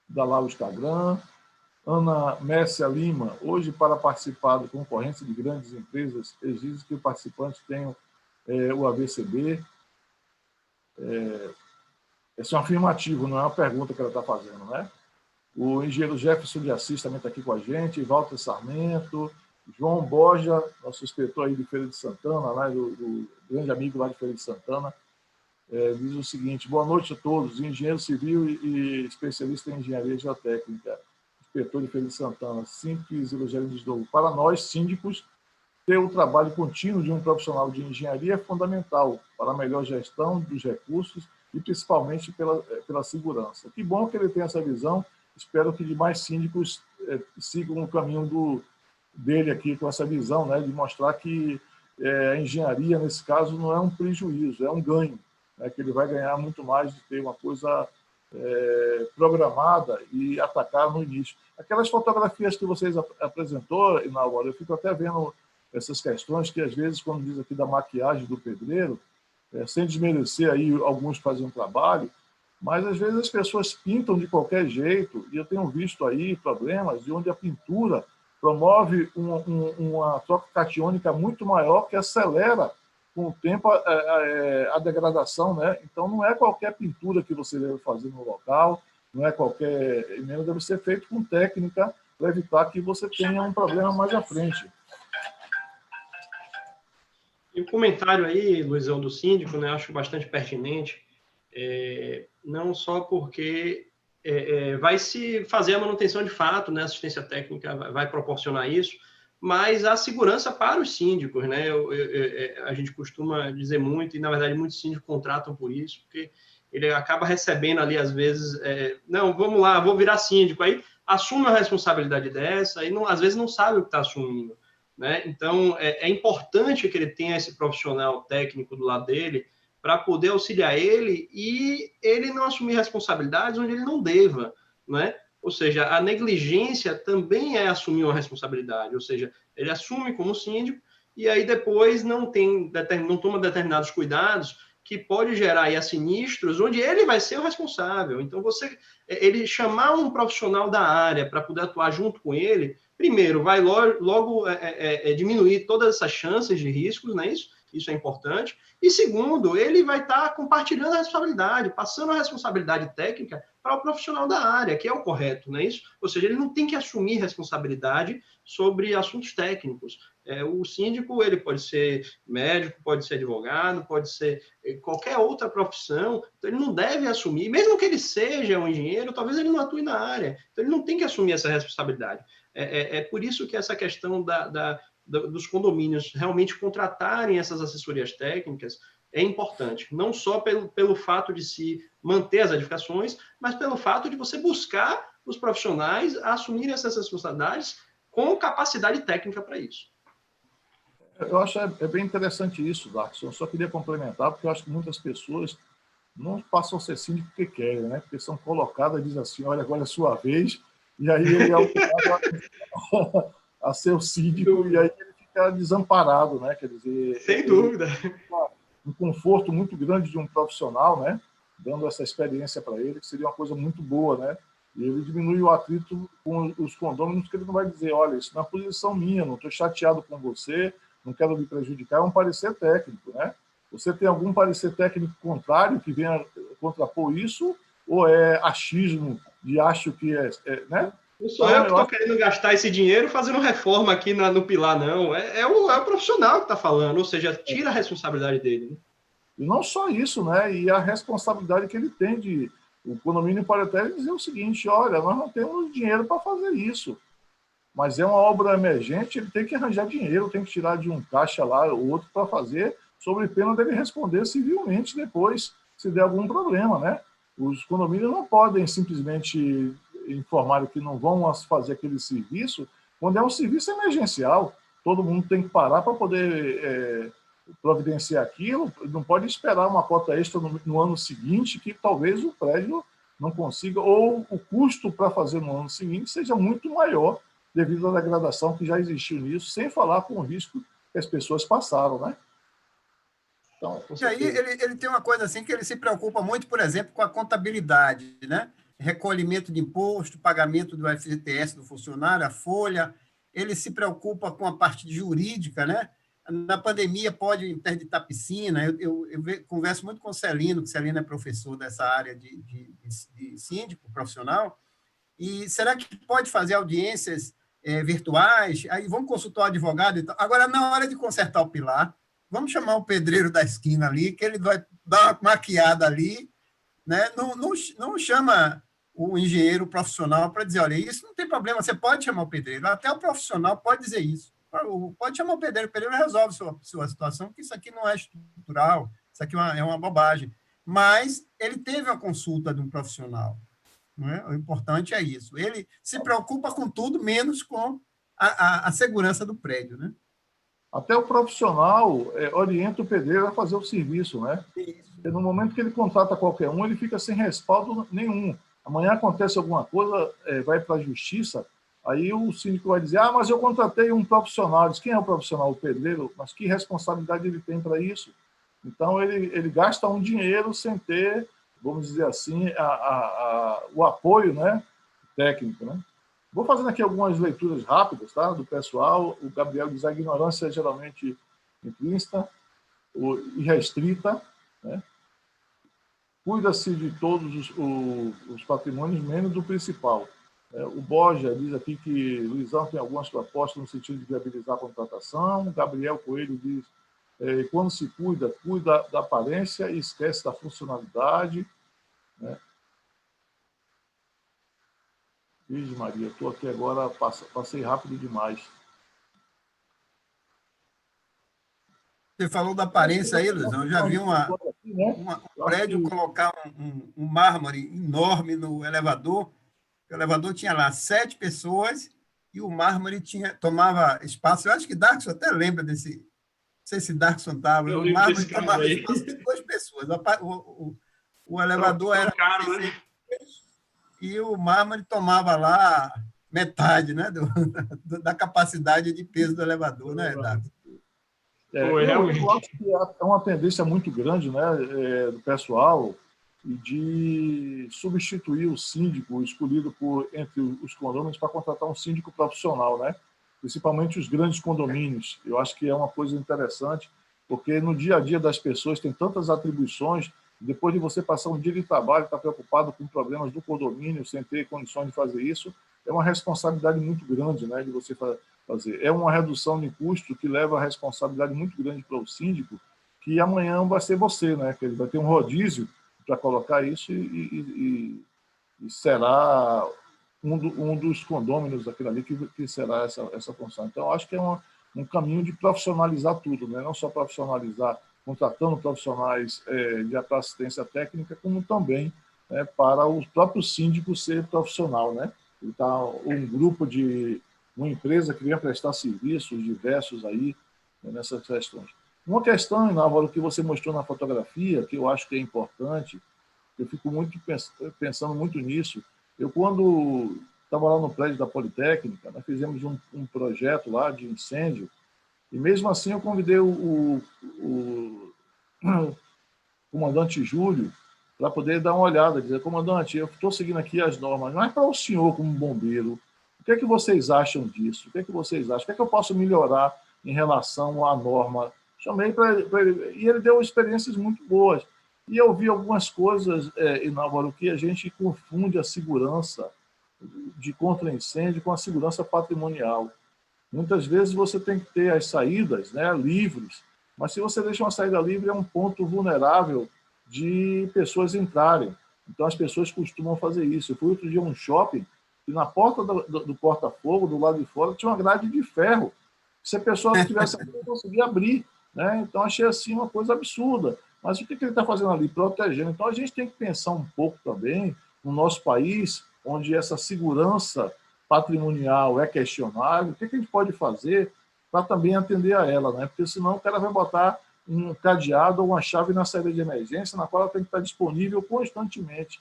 dá lá o Instagram. Ana Messia Lima, hoje, para participar da concorrência de grandes empresas, exige que o participante tenha o AVCB. Esse é um afirmativo, não é uma pergunta que ela está fazendo, né? O engenheiro Jefferson de Assis também está aqui com a gente, Walter Sarmento, João Borja, nosso inspetor aí de Feira de Santana, lá do grande amigo lá de Feira de Santana, diz o seguinte: boa noite a todos, engenheiro civil e especialista em engenharia geotécnica, inspetor de Feira de Santana, Simples Evangelho de Novo. Para nós, síndicos, ter o trabalho contínuo de um profissional de engenharia é fundamental para a melhor gestão dos recursos e principalmente pela segurança. Que bom que ele tem essa visão, espero que demais síndicos sigam o caminho dele aqui com essa visão, né, de mostrar que a engenharia, nesse caso, não é um prejuízo, é um ganho, né, que ele vai ganhar muito mais de ter uma coisa programada e atacar no início. Aquelas fotografias que vocês apresentou, Inaura, eu fico até vendo essas questões que, às vezes, quando diz aqui da maquiagem do pedreiro, sem desmerecer aí alguns fazem um trabalho, mas, às vezes, as pessoas pintam de qualquer jeito, e eu tenho visto aí problemas de onde a pintura promove uma troca catiônica muito maior que acelera com o tempo a degradação, né? Então, não é qualquer pintura que você deve fazer no local, não é qualquer emenda, deve ser feito com técnica para evitar que você tenha um problema mais à frente. E o comentário aí, Luizão, do síndico, né, acho bastante pertinente, não só porque vai se fazer a manutenção de fato, né, a assistência técnica vai proporcionar isso, mas a segurança para os síndicos, né? A gente costuma dizer muito, e na verdade muitos síndicos contratam por isso, porque ele acaba recebendo ali, às vezes, não, vamos lá, vou virar síndico, aí assume uma responsabilidade dessa, e às vezes não sabe o que está assumindo, né? Então, é importante que ele tenha esse profissional técnico do lado dele para poder auxiliar ele e ele não assumir responsabilidades onde ele não deva, né? Ou seja, a negligência também é assumir uma responsabilidade, ou seja, Ele assume como síndico e aí depois não toma determinados cuidados que pode gerar aí a sinistros, onde ele vai ser o responsável. Então, ele chamar um profissional da área para poder atuar junto com ele, primeiro, vai logo diminuir todas essas chances de riscos, não é isso? Isso é importante. E segundo, ele vai estar compartilhando a responsabilidade, passando a responsabilidade técnica para o profissional da área, que é o correto, não é isso? Ou seja, ele não tem que assumir responsabilidade sobre assuntos técnicos. O síndico, ele pode ser médico, pode ser advogado, pode ser qualquer outra profissão, então ele não deve assumir, mesmo que ele seja um engenheiro, talvez ele não atue na área, então ele não tem que assumir essa responsabilidade. É por isso que essa questão dos condomínios realmente contratarem essas assessorias técnicas é importante, não só pelo fato de se manter as edificações, mas pelo fato de você buscar os profissionais a assumirem essas responsabilidades com capacidade técnica para isso. Eu acho bem interessante isso, Darkson. Eu só queria complementar, porque eu acho que muitas pessoas não passam a ser síndico porque querem, né? Porque são colocadas e dizem assim, olha, agora é sua vez, e aí ele é obrigado a ser o síndico, e aí ele fica desamparado, né? Quer dizer, sem dúvida. Um conforto muito grande de um profissional, né? Dando essa experiência para ele, que seria uma coisa muito boa, né? E ele diminui o atrito com os condôminos, porque ele não vai dizer, olha, isso não é posição minha, não estou chateado com você, não quero me prejudicar, é um parecer técnico, né? Você tem algum parecer técnico contrário que venha contrapor isso, ou é achismo de acho que né? Não sou eu que estou querendo gastar esse dinheiro fazendo reforma aqui no Pilar, não. É o profissional que está falando, ou seja, tira a responsabilidade dele. Né? E não só isso, né? E a responsabilidade que ele tem de... O condomínio pode até dizer o seguinte, olha, nós não temos dinheiro para fazer isso, mas é uma obra emergente, ele tem que arranjar dinheiro, tem que tirar de um caixa lá ou outro para fazer, sob pena dele responder civilmente depois, se der algum problema, né? Os condomínios não podem simplesmente informar que não vão fazer aquele serviço, quando é um serviço emergencial. Todo mundo tem que parar para poder providenciar aquilo, não pode esperar uma cota extra no ano seguinte, que talvez o prédio não consiga, ou o custo para fazer no ano seguinte seja muito maior, devido à degradação que já existiu nisso, sem falar com o risco que as pessoas passaram, né? Então, e aí ele tem uma coisa assim que ele se preocupa muito, por exemplo, com a contabilidade, né? Recolhimento de imposto, pagamento do FGTS do funcionário, a folha. Ele se preocupa com a parte jurídica, né? Na pandemia pode interditar piscina. Eu converso muito com o Celino, que o Celino é professor dessa área de síndico profissional. E será que pode fazer audiências virtuais? Aí vamos consultar o advogado e tal. Agora, na hora de consertar o pilar, vamos chamar o pedreiro da esquina ali, que ele vai dar uma maquiada ali, né? Não chama o engenheiro profissional para dizer, olha, isso não tem problema, você pode chamar o pedreiro, até o profissional pode dizer isso. Pode chamar o pedreiro resolve sua situação, porque isso aqui não é estrutural, isso aqui é uma bobagem. Mas ele teve uma consulta de um profissional. Não é? O importante é isso. Ele se preocupa com tudo, menos com a segurança do prédio. Né? Até o profissional orienta o pedreiro a fazer o serviço. Né? Porque no momento que ele contrata qualquer um, ele fica sem respaldo nenhum. Amanhã acontece alguma coisa, vai para a justiça, aí o síndico vai dizer, mas eu contratei um profissional. Diz, quem é o profissional? O pedreiro. Mas que responsabilidade ele tem para isso? Então, ele gasta um dinheiro sem ter, vamos dizer assim, o apoio, né, técnico. Né? Vou fazendo aqui algumas leituras rápidas, tá, do pessoal. O Gabriel diz, a ignorância é geralmente implícita e restrita, né? Cuida-se de todos os patrimônios, menos do principal. O Borja diz aqui que Luizão tem algumas propostas no sentido de viabilizar a contratação. O Gabriel Coelho diz, quando se cuida da aparência e esquece da funcionalidade. Né? Virgem Maria, estou aqui agora, passei rápido demais. Você falou da aparência aí, Luizão. Eu já vi um prédio colocar um mármore enorme no elevador. O elevador tinha lá 7 pessoas e o mármore tomava espaço. Eu acho que Darkson até lembra desse... Não sei se Darkson estava. O mármore tomava espaço de 2 pessoas. O elevador era... Caro, né? E o mármore tomava lá metade, né, da capacidade de peso do elevador, né, Davi? Eu acho que é uma tendência muito grande, né, do pessoal de substituir o síndico escolhido entre os condôminos para contratar um síndico profissional, né? Principalmente os grandes condomínios. Eu acho que é uma coisa interessante, porque no dia a dia das pessoas tem tantas atribuições, depois de você passar um dia de trabalho, estar preocupado com problemas do condomínio, sem ter condições de fazer isso, é uma responsabilidade muito grande, né, de você fazer. É uma redução de custo que leva a responsabilidade muito grande para o síndico, que amanhã vai ser você, né, que ele vai ter um rodízio para colocar isso e será um dos condôminos daquilo ali que será essa função. Então, acho que é um caminho de profissionalizar tudo, né? Não só profissionalizar contratando profissionais de assistência técnica, como também para o próprio síndico ser profissional, né? Então, uma empresa que venha prestar serviços diversos aí, nessas questões. Uma questão, Inávaro, que você mostrou na fotografia, que eu acho que é importante, eu fico pensando muito nisso. Eu, quando estava lá no prédio da Politécnica, nós fizemos um projeto lá de incêndio, e mesmo assim eu convidei o comandante Júlio para poder dar uma olhada, dizer, comandante, eu estou seguindo aqui as normas, mas para o senhor como bombeiro, o que é que vocês acham disso? O que é que vocês acham? O que é que eu posso melhorar em relação à norma? Chamei para ele, e ele deu experiências muito boas. E eu vi algumas coisas, Inávaro, que a gente confunde a segurança de contra-incêndio com a segurança patrimonial. Muitas vezes você tem que ter as saídas, né, livres, mas se você deixa uma saída livre, é um ponto vulnerável de pessoas entrarem. Então, as pessoas costumam fazer isso. Eu fui outro dia a um shopping e na porta do porta-fogo, do lado de fora, tinha uma grade de ferro. Se a pessoa tivesse aqui, não conseguia abrir. Né? Então, achei assim uma coisa absurda. Mas o que ele está fazendo ali? Protegendo. Então, a gente tem que pensar um pouco também no nosso país, onde essa segurança patrimonial é questionável, o que a gente pode fazer para também atender a ela, né? Porque senão o cara vai botar um cadeado ou uma chave na saída de emergência, na qual ela tem que estar disponível constantemente.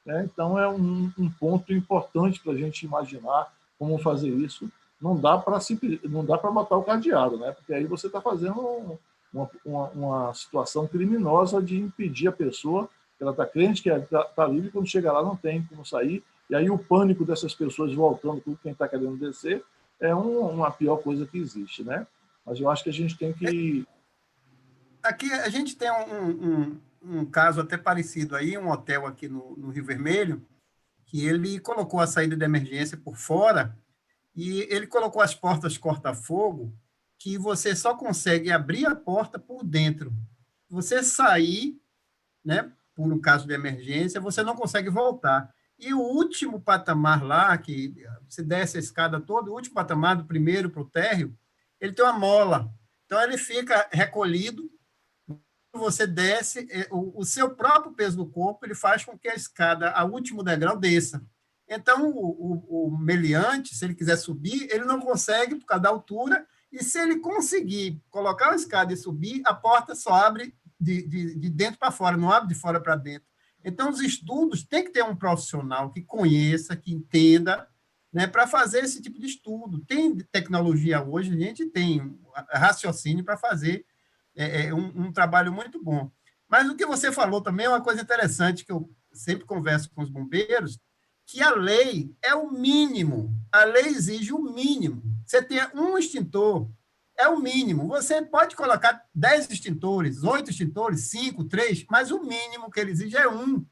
Né? Então, é um ponto importante para a gente imaginar como fazer isso. Não dá para botar o cadeado, né? Porque aí você está fazendo uma situação criminosa de impedir a pessoa, ela está crente que está livre, quando chega lá não tem como sair, e aí o pânico dessas pessoas voltando com quem está querendo descer é uma pior coisa que existe, né? Mas eu acho que a gente tem que... Aqui a gente tem um caso até parecido aí, um hotel aqui no Rio Vermelho, que ele colocou a saída de emergência por fora e ele colocou as portas corta-fogo que você só consegue abrir a porta por dentro. Você sair, né, por um caso de emergência, você não consegue voltar. E o último patamar lá, que você desce a escada toda, o último patamar, do primeiro para o térreo, ele tem uma mola. Então, ele fica recolhido, você desce, o seu próprio peso do corpo, ele faz com que a escada, a último degrau, desça. Então, o meliante, se ele quiser subir, ele não consegue por causa da altura, e se ele conseguir colocar a escada e subir, a porta só abre de dentro para fora, não abre de fora para dentro. Então, os estudos tem que ter um profissional que conheça, que entenda, né, para fazer esse tipo de estudo. Tem tecnologia hoje, a gente tem raciocínio para fazer um trabalho muito bom. Mas o que você falou também é uma coisa interessante, que eu sempre converso com os bombeiros, que a lei é o mínimo. A lei exige o mínimo. Você tem um extintor, é o mínimo. Você pode colocar 10 extintores, 8 extintores, 5, 3, mas o mínimo que ele exige é 1.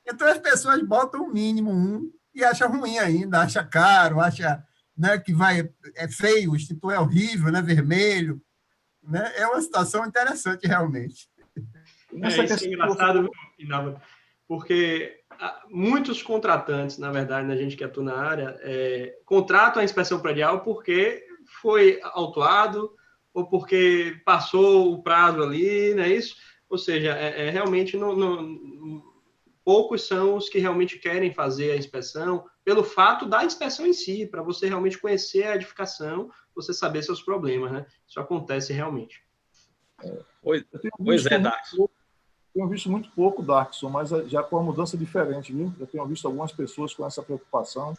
Então, as pessoas botam o mínimo 1 e acham ruim ainda, acham caro, acham, né, que é feio, o extintor é horrível, né, vermelho. Né? É uma situação interessante, realmente. Isso é engraçado, Inávaro, porque muitos contratantes, na verdade, a gente que atua na área, contratam a inspeção predial porque foi autuado ou porque passou o prazo ali, não é isso? Ou seja, realmente poucos são os que realmente querem fazer a inspeção pelo fato da inspeção em si, para você realmente conhecer a edificação, você saber seus problemas, né? Isso acontece realmente. Pois é, Darkson. Tenho visto muito pouco, Darkson, mas já com uma mudança diferente, viu? Eu tenho visto algumas pessoas com essa preocupação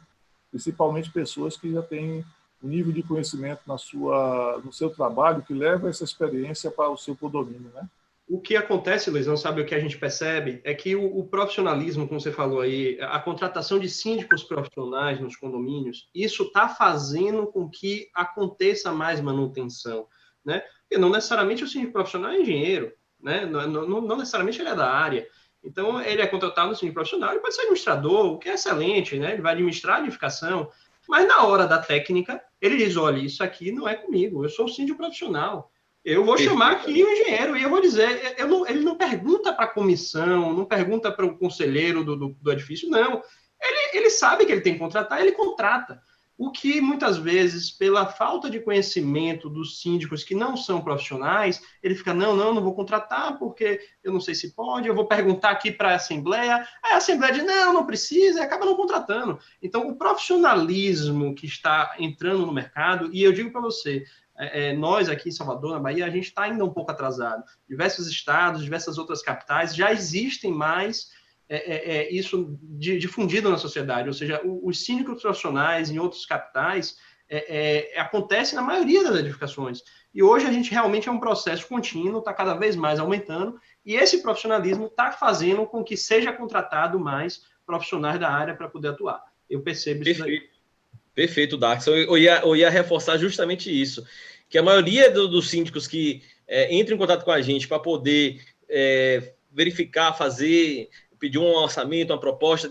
principalmente pessoas que já têm um nível de conhecimento no seu trabalho que leva essa experiência para o seu condomínio, né? O que acontece, Luizão, sabe o que a gente percebe? É que o profissionalismo, como você falou aí, a contratação de síndicos profissionais nos condomínios, isso está fazendo com que aconteça mais manutenção, né? Porque não necessariamente o síndico profissional é engenheiro, né? Não necessariamente ele é da área. Então, ele é contratado no síndico profissional, ele pode ser administrador, o que é excelente, né? Ele vai administrar a edificação, mas na hora da técnica, ele diz, olha, isso aqui não é comigo, eu sou o síndico profissional. Eu vou chamar aqui o engenheiro e eu vou dizer, ele não pergunta para a comissão, não pergunta para o conselheiro do edifício, não. Ele sabe que ele tem que contratar, ele contrata. O que, muitas vezes, pela falta de conhecimento dos síndicos que não são profissionais, ele fica, não vou contratar porque eu não sei se pode, eu vou perguntar aqui para a Assembleia, aí a Assembleia diz, não precisa, e acaba não contratando. Então, o profissionalismo que está entrando no mercado, e eu digo para você, nós aqui em Salvador, na Bahia, a gente está ainda um pouco atrasado. Diversos estados, diversas outras capitais já existem mais isso difundido na sociedade, ou seja, os síndicos profissionais em outras capitais acontece na maioria das edificações. E hoje a gente realmente é um processo contínuo, está cada vez mais aumentando, e esse profissionalismo está fazendo com que seja contratado mais profissionais da área para poder atuar. Eu percebo isso daí. Perfeito, Darkson. Eu ia reforçar justamente isso, que a maioria dos síndicos que entram em contato com a gente para poder verificar, pedir um orçamento, uma proposta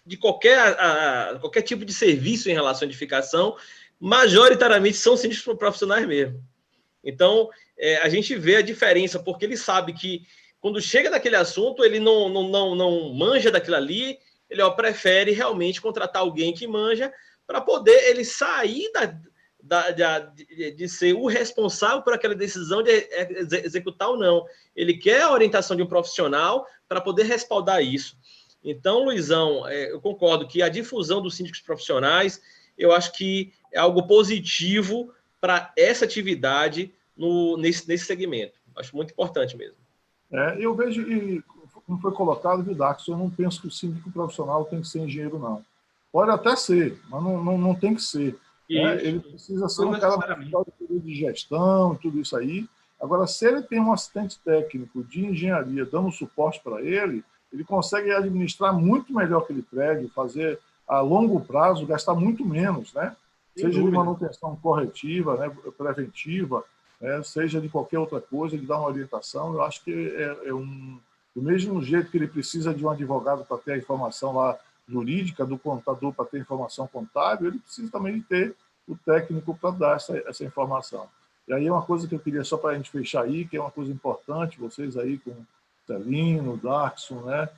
de qualquer tipo de serviço em relação à edificação, majoritariamente são síndicos profissionais mesmo. Então, a gente vê a diferença, porque ele sabe que quando chega naquele assunto, ele não manja daquilo ali, ele prefere realmente contratar alguém que manja para poder ele sair de ser o responsável por aquela decisão de executar ou não. Ele quer a orientação de um profissional para poder respaldar isso. Então, Luizão, eu concordo que a difusão dos síndicos profissionais, eu acho que é algo positivo para essa atividade nesse segmento. Acho muito importante mesmo. Eu vejo, e como foi colocado, viu, Dax, eu não penso que o síndico profissional tem que ser engenheiro, não. Pode até ser, mas não tem que ser. Ele precisa ser um cara de gestão, tudo isso aí. Agora, se ele tem um assistente técnico de engenharia dando suporte para ele consegue administrar muito melhor aquele prédio, fazer a longo prazo, gastar muito menos, né? Seja de manutenção corretiva, né, preventiva, seja de qualquer outra coisa, ele dá uma orientação. Eu acho que do mesmo jeito que ele precisa de um advogado para ter a informação lá jurídica, do contador para ter informação contábil, ele precisa também de ter o técnico para dar essa informação. E aí é uma coisa que eu queria só para a gente fechar aí, que é uma coisa importante, vocês aí com o Celino, o Darkson, né,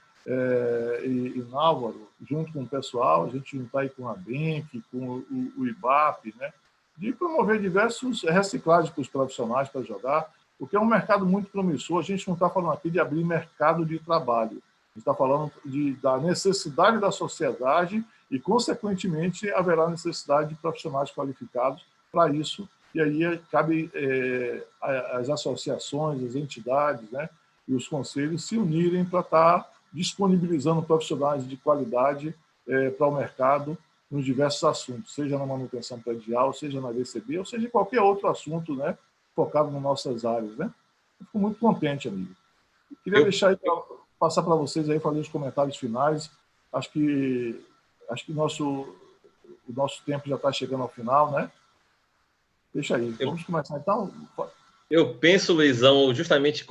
e o Álvaro, junto com o pessoal, a gente juntar aí com a BENC, com o IBAP, né, de promover diversos reciclagens para os profissionais para jogar, porque é um mercado muito promissor. A gente não está falando aqui de abrir mercado de trabalho, a gente está falando da necessidade da sociedade e, consequentemente, haverá necessidade de profissionais qualificados para isso. E aí cabe as associações, as entidades, né, e os conselhos se unirem para estar disponibilizando profissionais de qualidade para o mercado nos diversos assuntos, seja na manutenção predial, seja na VCB, ou seja em qualquer outro assunto, né, focado nas nossas áreas, né? Eu fico muito contente, amigo. Queria deixar aí passar para vocês aí fazer os comentários finais. Acho que o nosso tempo já está chegando ao final, né? Deixa aí. Vamos começar então. Eu penso, Luizão, justamente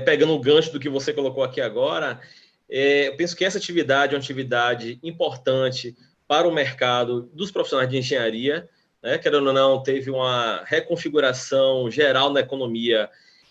pegando o gancho do que você colocou aqui agora, eu penso que essa atividade é uma atividade importante para o mercado dos profissionais de engenharia, né? Querendo ou não, teve uma reconfiguração geral na economia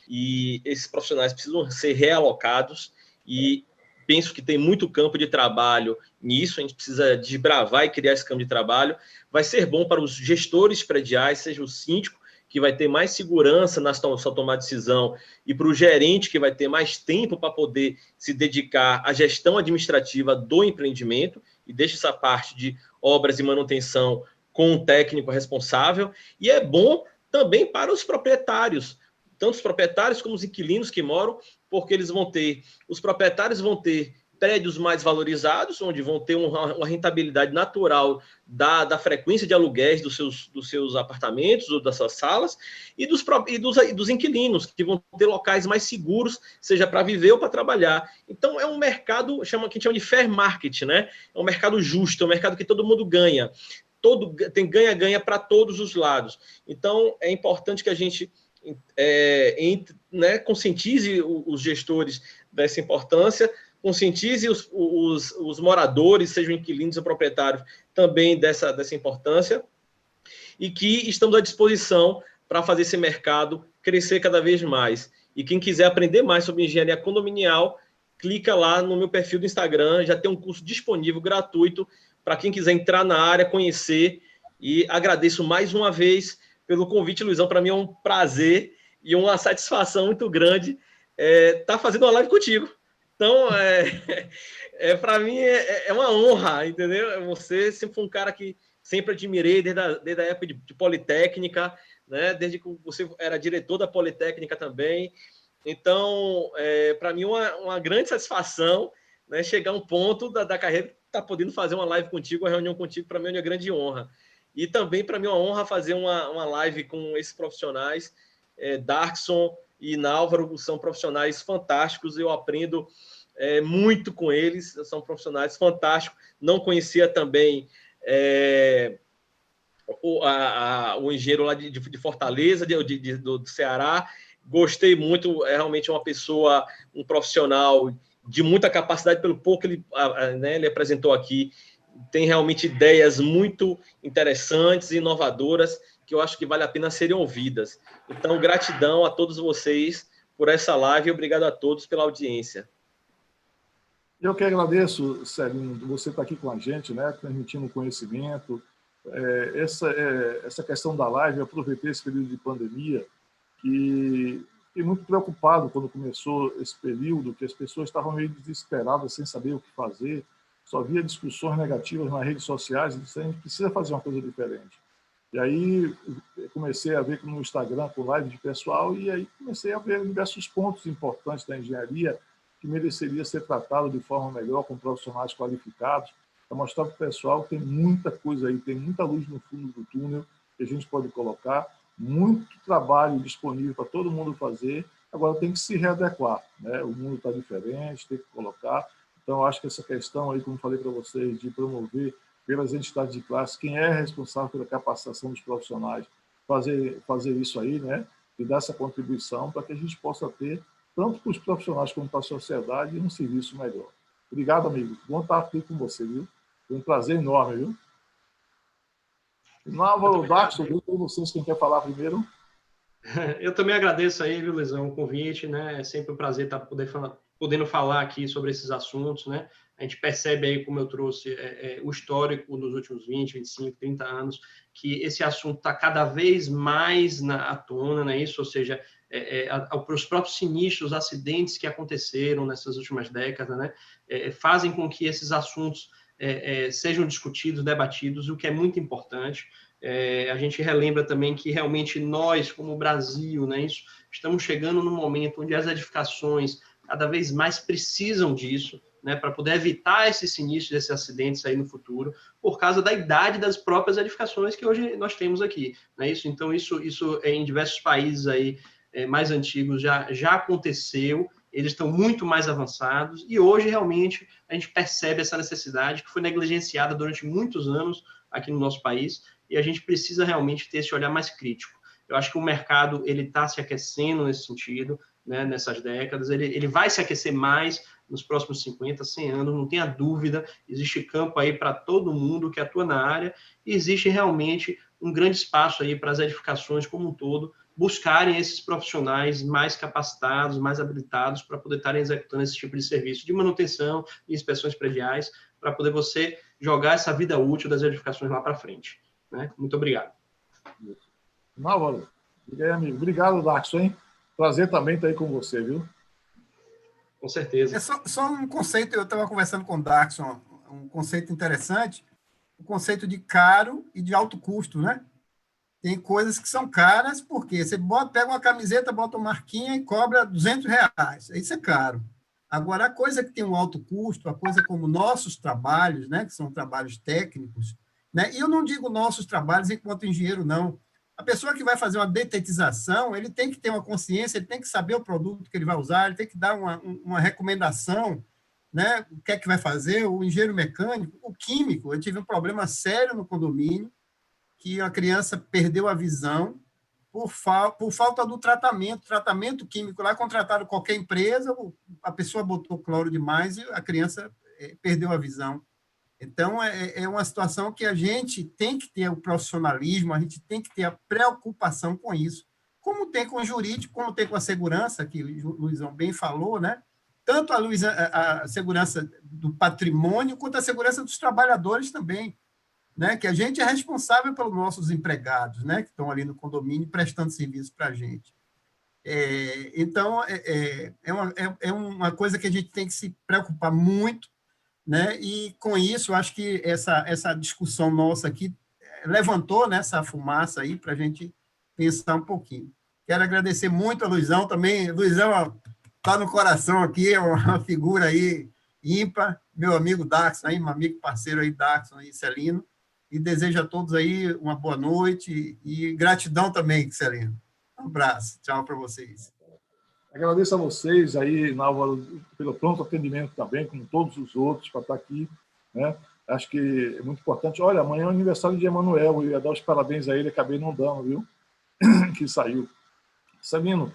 e esses profissionais precisam ser realocados e penso que tem muito campo de trabalho nisso, a gente precisa desbravar e criar esse campo de trabalho. Vai ser bom para os gestores prediais, seja o síndico, que vai ter mais segurança na sua tomada de decisão, e para o gerente, que vai ter mais tempo para poder se dedicar à gestão administrativa do empreendimento, e deixa essa parte de obras e manutenção com um técnico responsável. E é bom também para os proprietários, tanto os proprietários como os inquilinos que moram, porque os proprietários vão ter prédios mais valorizados, onde vão ter uma rentabilidade natural da frequência de aluguéis dos seus apartamentos ou das suas salas, e dos inquilinos, que vão ter locais mais seguros, seja para viver ou para trabalhar. Então, é um mercado que a gente chama de fair market, né? É um mercado justo, é um mercado que todo mundo ganha. Tem ganha-ganha para todos os lados. Então, é importante que a gente conscientize os gestores dessa importância, conscientize os moradores, sejam inquilinos ou proprietários, também dessa importância, e que estamos à disposição para fazer esse mercado crescer cada vez mais. E quem quiser aprender mais sobre engenharia condominial, clica lá no meu perfil do Instagram, já tem um curso disponível, gratuito, para quem quiser entrar na área, conhecer, e agradeço mais uma vez pelo convite, Luizão. Para mim é um prazer e uma satisfação muito grande estar fazendo uma live contigo. Então, para mim é uma honra, entendeu? Você sempre foi um cara que sempre admirei desde a época de Politécnica, né? Desde que você era diretor da Politécnica também. Então, para mim uma grande satisfação, né, chegar a um ponto da carreira, estar podendo fazer uma live contigo, uma reunião contigo, para mim é uma grande honra. E também para mim é uma honra fazer uma live com esses profissionais, Darkson e Nálvaro, são profissionais fantásticos, eu aprendo muito com eles, são profissionais fantásticos. Não conhecia também o engenheiro lá de Fortaleza, do Ceará. Gostei muito, é realmente um profissional de muita capacidade, pelo pouco que ele apresentou aqui. Tem realmente ideias muito interessantes e inovadoras, que eu acho que vale a pena serem ouvidas. Então, gratidão a todos vocês por essa live e obrigado a todos pela audiência. Eu que agradeço, Celinho, você estar aqui com a gente, né, transmitindo conhecimento. Essa questão da live, eu aproveitei esse período de pandemia, que fiquei muito preocupado quando começou esse período, que as pessoas estavam meio desesperadas, sem saber o que fazer, só via discussões negativas nas redes sociais, e disse, a gente precisa fazer uma coisa diferente. E aí comecei a ver no Instagram, com live de pessoal, e aí comecei a ver diversos pontos importantes da engenharia que mereceria ser tratado de forma melhor, com profissionais qualificados, para mostrar para o pessoal que tem muita coisa aí, tem muita luz no fundo do túnel que a gente pode colocar, muito trabalho disponível para todo mundo fazer, agora tem que se readequar, né? O mundo está diferente, tem que colocar. Então, eu acho que essa questão aí, como falei para vocês, de promover pelas entidades de classe, quem é responsável pela capacitação dos profissionais, fazer isso aí, né? E dar essa contribuição para que a gente possa ter, tanto para os profissionais como para a sociedade, um serviço melhor. Obrigado, amigo. Bom estar aqui com você, viu? Foi um prazer enorme, viu? Nálvaro, Darkson, com vocês, quem quer falar primeiro? Eu também agradeço aí, viu, Luizão, o convite, né? É sempre um prazer estar podendo falar aqui sobre esses assuntos, né? A gente percebe aí, como eu trouxe, o histórico dos últimos 20, 25, 30 anos, que esse assunto está cada vez mais à tona, né? Isso, ou seja, para os próprios sinistros, acidentes que aconteceram nessas últimas décadas, né? Fazem com que esses assuntos sejam discutidos, debatidos, o que é muito importante. A gente relembra também que realmente nós, como Brasil, né, estamos chegando num momento onde as edificações cada vez mais precisam disso, né, para poder evitar esses sinistros, esses acidentes aí no futuro, por causa da idade das próprias edificações que hoje nós temos aqui. Né, então, isso em diversos países aí, mais antigos já aconteceu, eles estão muito mais avançados, e hoje, realmente, a gente percebe essa necessidade que foi negligenciada durante muitos anos aqui no nosso país, e a gente precisa realmente ter esse olhar mais crítico. Eu acho que o mercado está se aquecendo nesse sentido, né, nessas décadas, ele vai se aquecer mais nos próximos 50, 100 anos, não tenha dúvida, existe campo aí para todo mundo que atua na área, e existe realmente um grande espaço aí para as edificações como um todo, buscarem esses profissionais mais capacitados, mais habilitados para poder estarem executando esse tipo de serviço de manutenção e inspeções prediais, para poder você jogar essa vida útil das edificações lá para frente. Né? Muito obrigado. Nálvaro, amigo. Obrigado, Darkson, hein? Prazer também estar aí com você, viu? Com certeza. Só um conceito, eu estava conversando com o Darkson, um conceito interessante, o conceito de caro e de alto custo, né? Tem coisas que são caras, porque você pega uma camiseta, bota uma marquinha e cobra R$200. Isso é caro. Agora, a coisa que tem um alto custo, a coisa como nossos trabalhos, né, que são trabalhos técnicos, né, e eu não digo nossos trabalhos enquanto engenheiro, não. A pessoa que vai fazer uma detetização, ele tem que ter uma consciência, ele tem que saber o produto que ele vai usar, ele tem que dar uma recomendação, né, o que é que vai fazer, o engenheiro mecânico, o químico. Eu tive um problema sério no condomínio, que a criança perdeu a visão por falta do tratamento químico. Lá contrataram qualquer empresa, a pessoa botou cloro demais e a criança perdeu a visão. Então, é uma situação que a gente tem que ter o profissionalismo, a gente tem que ter a preocupação com isso, como tem com o jurídico, como tem com a segurança, que o Luizão bem falou, né? Tanto a segurança do patrimônio, quanto a segurança dos trabalhadores também, né? Que a gente é responsável pelos nossos empregados, né? Que estão ali no condomínio prestando serviço para a gente. Então, é uma coisa que a gente tem que se preocupar muito, né? E, com isso, eu acho que essa discussão nossa aqui levantou, né, essa fumaça aí para a gente pensar um pouquinho. Quero agradecer muito a Luizão também. Luizão está no coração aqui, é uma figura aí ímpar, meu amigo Daxon, aí, meu amigo parceiro aí, Daxon e Celino, e desejo a todos aí uma boa noite e gratidão também, Celino. Um abraço, tchau para vocês. Agradeço a vocês aí, Nálvaro, pelo pronto atendimento também, como todos os outros, para estar aqui, né? Acho que é muito importante. Olha, amanhã é o aniversário de Emanuel, eu ia dar os parabéns a ele, acabei não dando, viu? Que saiu. Celino,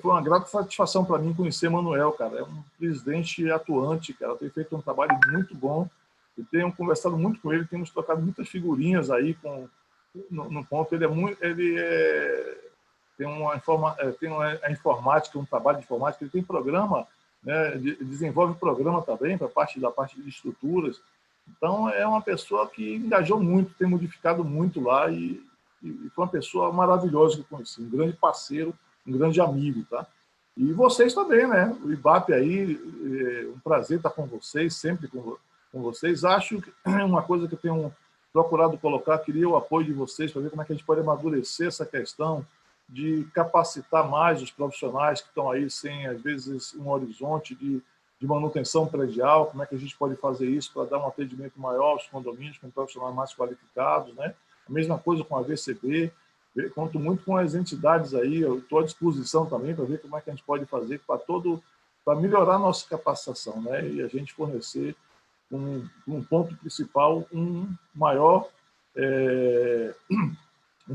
foi uma grata satisfação para mim conhecer Emanuel, cara. É um presidente atuante, cara. Tem feito um trabalho muito bom. Eu tenho conversado muito com ele, temos trocado muitas figurinhas aí no ponto. Tem a informática, um trabalho de informática, ele tem programa, né, desenvolve programa também para da parte de estruturas. Então, é uma pessoa que engajou muito, tem modificado muito lá e foi uma pessoa maravilhosa que eu conheci, um grande parceiro, um grande amigo, tá? E vocês também, né? O IBAP aí, um prazer estar com vocês, sempre com vocês. Acho que uma coisa que eu tenho procurado colocar, queria o apoio de vocês para ver como é que a gente pode amadurecer essa questão de capacitar mais os profissionais que estão aí sem, às vezes, um horizonte de manutenção predial, como é que a gente pode fazer isso para dar um atendimento maior aos condomínios com profissionais mais qualificados, né? A mesma coisa com a VCB, conto muito com as entidades aí, eu estou à disposição também para ver como é que a gente pode fazer para melhorar a nossa capacitação, né? E a gente fornecer um ponto principal, um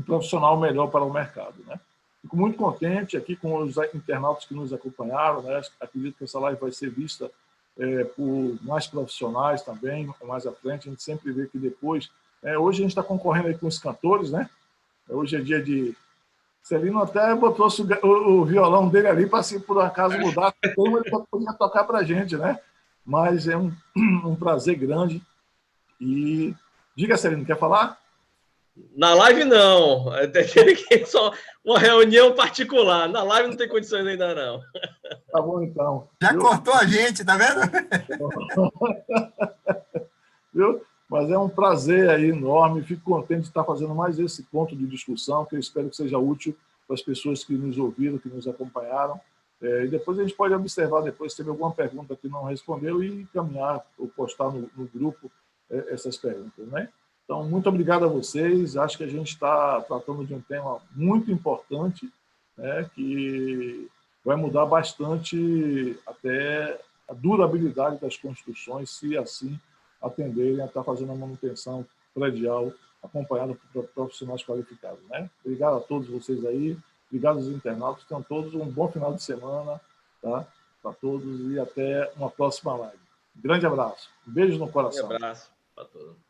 profissional melhor para o mercado, né? Fico muito contente aqui com os internautas que nos acompanharam, né? Acredito que essa live vai ser vista por mais profissionais também, mais à frente. A gente sempre vê que depois... hoje a gente está concorrendo aí com os cantores, né? Hoje é dia de... Celino até botou o violão dele ali para, se por acaso mudar, ele podia tocar para a gente, né? Mas é um prazer grande. E diga, Celino, quer falar? Na live, não. Teria que só uma reunião particular. Na live não tem condições ainda, não. Tá bom, então. Já cortou a gente, tá vendo? Viu? Mas é um prazer aí enorme. Fico contente de estar fazendo mais esse ponto de discussão, que eu espero que seja útil para as pessoas que nos ouviram, que nos acompanharam. E depois a gente pode observar, depois, se teve alguma pergunta que não respondeu, e encaminhar ou postar no grupo essas perguntas, né? Então, muito obrigado a vocês. Acho que a gente está tratando de um tema muito importante, né, que vai mudar bastante até a durabilidade das construções, se assim atenderem a estar fazendo a manutenção predial acompanhada por profissionais qualificados, né? Obrigado a todos vocês aí, obrigado aos internautas. Tenham todos um bom final de semana, tá? Para todos, e até uma próxima live. Um grande abraço. Um beijo no coração. Um abraço para todos.